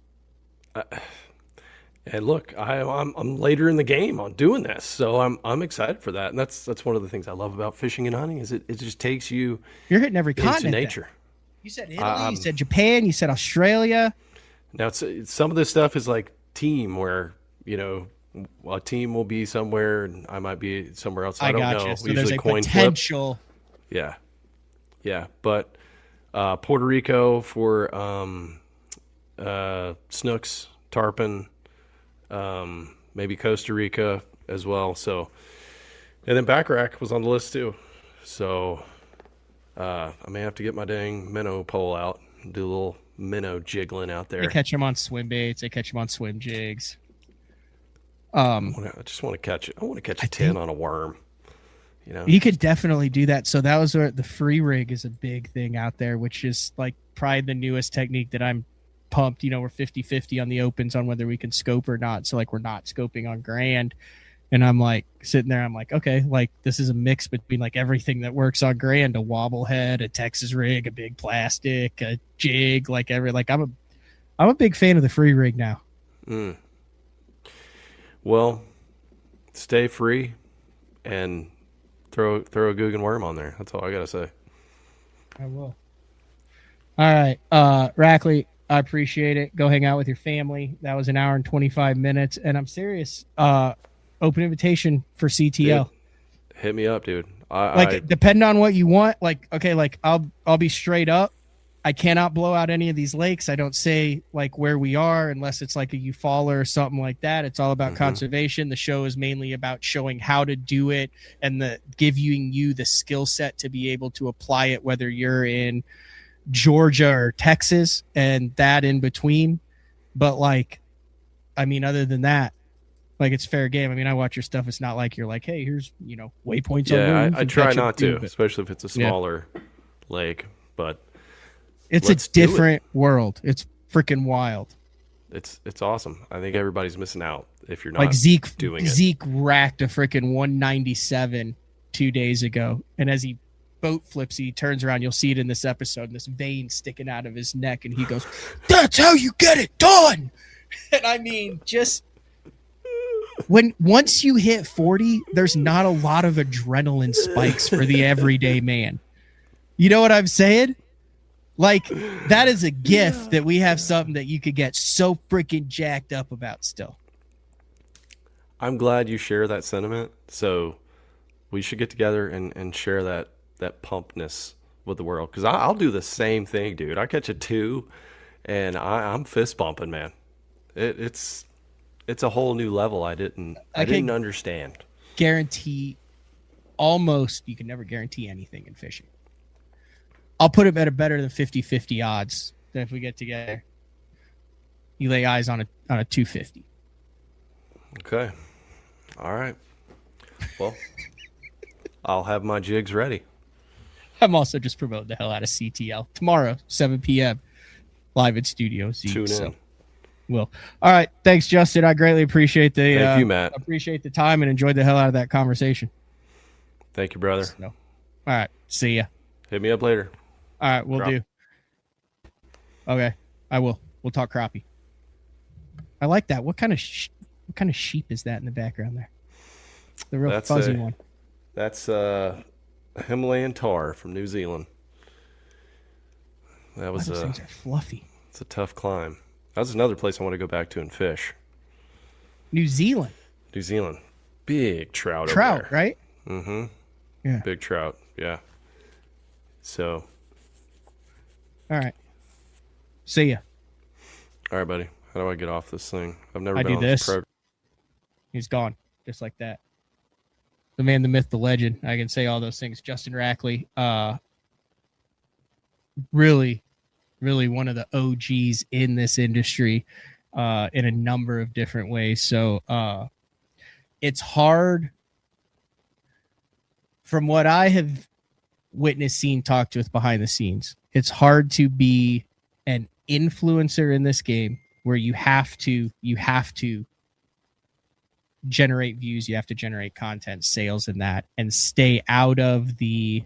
And look, I'm later in the game on doing this, so I'm excited for that. And that's one of the things I love about fishing and hunting, is it just takes you. You're hitting every into continent. nature. Then. You said Italy, you said Japan, you said Australia. Now some of this stuff is like team, where a team will be somewhere and I might be somewhere else. I don't know. So there's a potential. Flip. Yeah. But Puerto Rico for snooks, tarpon. Maybe Costa Rica as well. So, and then back rack was on the list too. So, I may have to get my dang minnow pole out and do a little minnow jiggling out there. They catch them on swim baits. They catch them on swim jigs. I just want to catch it. I want to catch a 10 on a worm. You could definitely do that. So that was where the free rig is a big thing out there, which is like probably the newest technique that I'm pumped. We're 50-50 on the opens on whether we can scope or not. So like we're not scoping on Grand, and I'm like sitting there, I'm like, okay, like this is a mix between like everything that works on Grand: a wobble head, a Texas rig, a big plastic, a jig, I'm a big fan of the free rig now. Well, stay free and throw a Guggen worm on there. That's all I gotta say. I will. All right, Rackley, I appreciate it. Go hang out with your family. That was an hour and 25 minutes. And I'm serious. Open invitation for CTL. Dude, hit me up, dude. Depending on what you want. Like, okay, like I'll be straight up. I cannot blow out any of these lakes. I don't say like where we are unless it's like a Eufaula or something like that. It's all about conservation. The show is mainly about showing how to do it and giving you the skill set to be able to apply it, whether you're in Georgia or Texas and that in between. But like, I mean, other than that, like, it's fair game. I mean, I watch your stuff. It's not like you're like, hey, here's, waypoints. Yeah, I try not to, especially if it's a smaller lake, but it's a different world. It's freaking wild. It's awesome. I think everybody's missing out if you're not like Zeke doing it. Zeke racked a freaking 197 2 days ago, and as he boat flips, he turns around. You'll see it in this episode, and this vein sticking out of his neck, and he goes, "That's how you get it done." And I mean, just once you hit 40, there's not a lot of adrenaline spikes for the everyday man. You know what I'm saying? Like, that is a gift that we have something that you could get so freaking jacked up about still. I'm glad you share that sentiment. So we should get together and share that pumpness with the world. Because I'll do the same thing, dude. I catch a 2 and I'm fist bumping, man. It's a whole new level I didn't understand. Guarantee almost, you can never guarantee anything in fishing. I'll put it at a better than 50-50 odds that if we get together, you lay eyes on a 250. Okay. All right. Well, I'll have my jigs ready. I'm also just promoting the hell out of CTL tomorrow, 7 p.m. live at Studio Z. Tune in. So. Will. All right. Thanks, Justin. I greatly appreciate Thank you, Matt. Appreciate the time and enjoyed the hell out of that conversation. Thank you, brother. All right. See ya. Hit me up later. All right. We'll do. Okay. I will. We'll talk crappie. I like that. What kind of sheep is that in the background there? The real fuzzy one. That's a Himalayan tar from New Zealand. That was those things are fluffy. It's a tough climb. That's another place I want to go back to and fish. New Zealand. Big trout over there. Right? Mm-hmm. Yeah. Big trout. Yeah. So. All right. See ya. All right, buddy. How do I get off this thing? I've never been do on this. program. He's gone. Just like that. The man, the myth, the legend. I can say all those things. Justin Rackley. Really one of the OGs in this industry in a number of different ways. So it's hard from what I have witnessed, seen, talked with behind the scenes. It's hard to be an influencer in this game where you have to generate views, you have to generate content, sales, and that, and stay out of the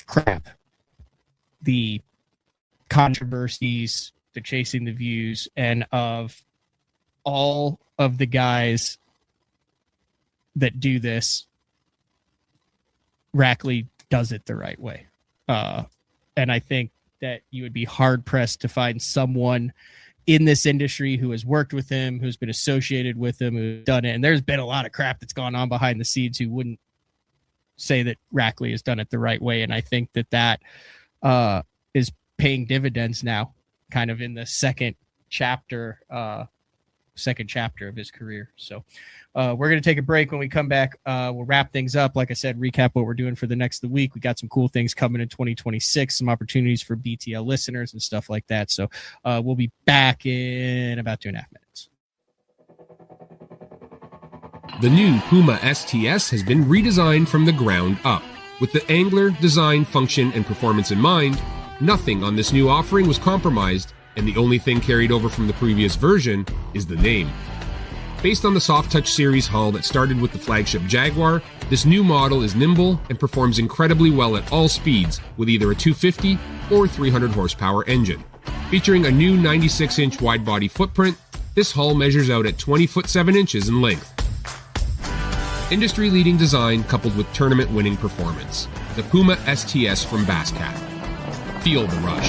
crap, the controversies, the chasing the views, and of all of the guys that do this, Rackley does it the right way. And I think that you would be hard pressed to find someone in this industry who has worked with him, who's been associated with him, who's done it. And there's been a lot of crap that's gone on behind the scenes who wouldn't say that Rackley has done it the right way. And I think that is paying dividends now, kind of in the second chapter of his career. So we're going to take a break. When we come back, we'll wrap things up. Like I said, recap what we're doing for the next week. We got some cool things coming in 2026, some opportunities for BTL listeners and stuff like that. So we'll be back in about 2.5 minutes. The new Puma STS has been redesigned from the ground up. With the angler, design, function, and performance in mind, nothing on this new offering was compromised, and the only thing carried over from the previous version is the name. Based on the Soft Touch series hull that started with the flagship Jaguar, this new model is nimble and performs incredibly well at all speeds with either a 250 or 300 horsepower engine. Featuring a new 96-inch wide-body footprint, this hull measures out at 20 foot 7 inches in length. Industry-leading design coupled with tournament-winning performance. The Puma STS from Basscat. Feel the rush.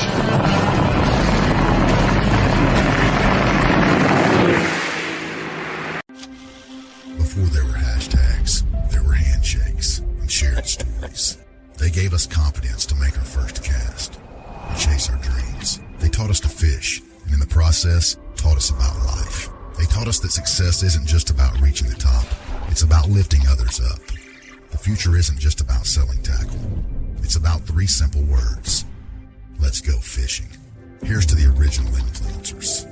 Before there were hashtags, there were handshakes and shared stories. They gave us confidence to make our first cast and chase our dreams. They taught us to fish, and in the process, taught us about life. They taught us that success isn't just about reaching the top. It's about lifting others up. The future isn't just about selling tackle. It's about 3 simple words. Let's go fishing. Here's to the original influencers.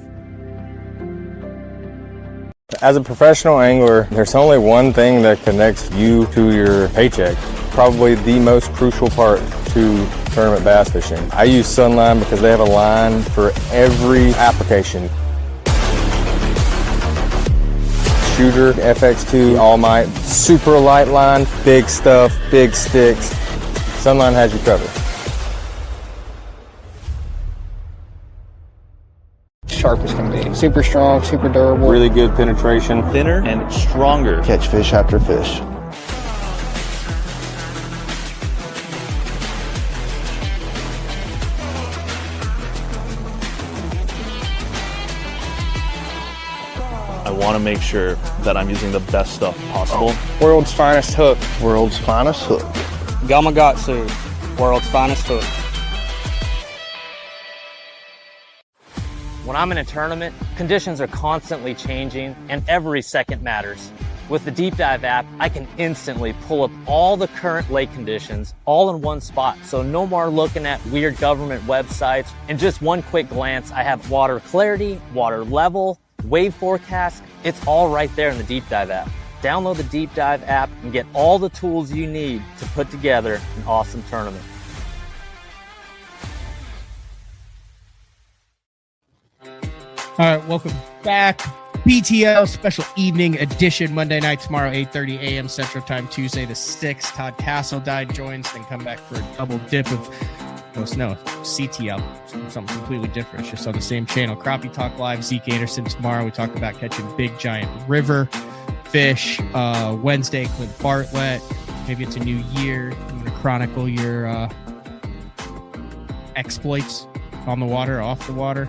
As a professional angler, there's only one thing that connects you to your paycheck. Probably the most crucial part to tournament bass fishing. I use Sunline because they have a line for every application. Shooter, FX2, All Might, super light line, big stuff, big sticks. Sunline has you covered. Sharp as can be. Super strong, super durable. Really good penetration. Thinner and stronger. Catch fish after fish. I want to make sure that I'm using the best stuff possible. World's finest hook. World's finest hook. Gamakatsu. World's finest hook. When I'm in a tournament, conditions are constantly changing and every second matters. With the Deep Dive app, I can instantly pull up all the current lake conditions all in one spot. So no more looking at weird government websites. In just one quick glance, I have water clarity, water level, wave forecast. It's all right there in the Deep Dive app. Download the Deep Dive app and get all the tools you need to put together an awesome tournament. All right, welcome back. BTL special evening edition, Monday night, tomorrow, 8:30 a.m. Central Time, Tuesday the 6th. Todd Castledine joins, then come back for a double dip of, CTL, something completely different. It's just on the same channel. Crappie Talk Live, Zeke Anderson tomorrow. We talk about catching big, giant river fish. Wednesday, Clint Bartlett. Maybe it's a new year. I'm going to chronicle your exploits on the water, off the water.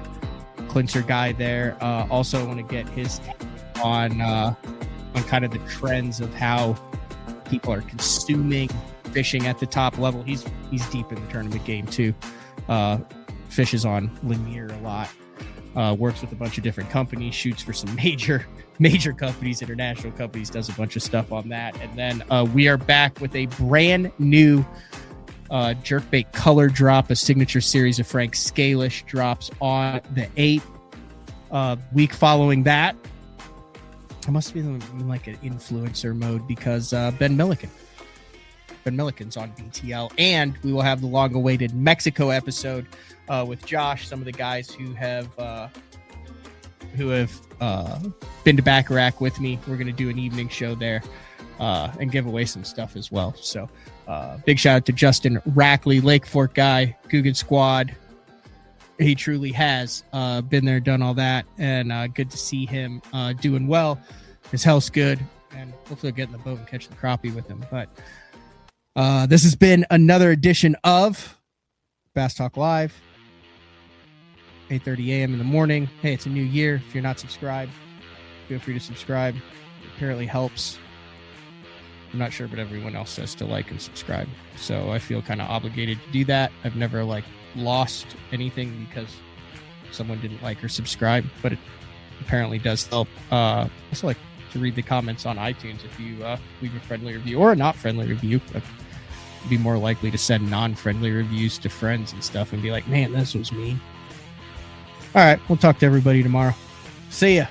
Clint's your guy there. Also, I want to get his take on kind of the trends of how people are consuming fishing at the top level. He's deep in the tournament game too. Fishes on Lanier a lot. Works with a bunch of different companies. Shoots for some major companies, international companies. Does a bunch of stuff on that. And then we are back with a brand new jerkbait color drop, a signature series of Frank Scalish drops on the 8th. Week following that, I must be in like an influencer mode because Ben Milliken's on BTL, and we will have the long-awaited Mexico episode with Josh. Some of the guys who have been to Bacharach with me. We're going to do an evening show there and give away some stuff as well. So. Big shout out to Justin Rackley, Lake Fork guy, Guggen Squad. He truly has been there, done all that, and good to see him doing well. His health's good, and hopefully I'll get in the boat and catch the crappie with him. But this has been another edition of Bass Talk Live, 8:30 a.m. in the morning. Hey, it's a new year. If you're not subscribed, feel free to subscribe. It apparently helps. I'm not sure, but everyone else says to like and subscribe. So I feel kind of obligated to do that. I've never lost anything because someone didn't like or subscribe, but it apparently does help. Also like to read the comments on iTunes. If you leave a friendly review or a not friendly review, I'd be more likely to send non-friendly reviews to friends and stuff and be like, man, this was mean. All right. We'll talk to everybody tomorrow. See ya.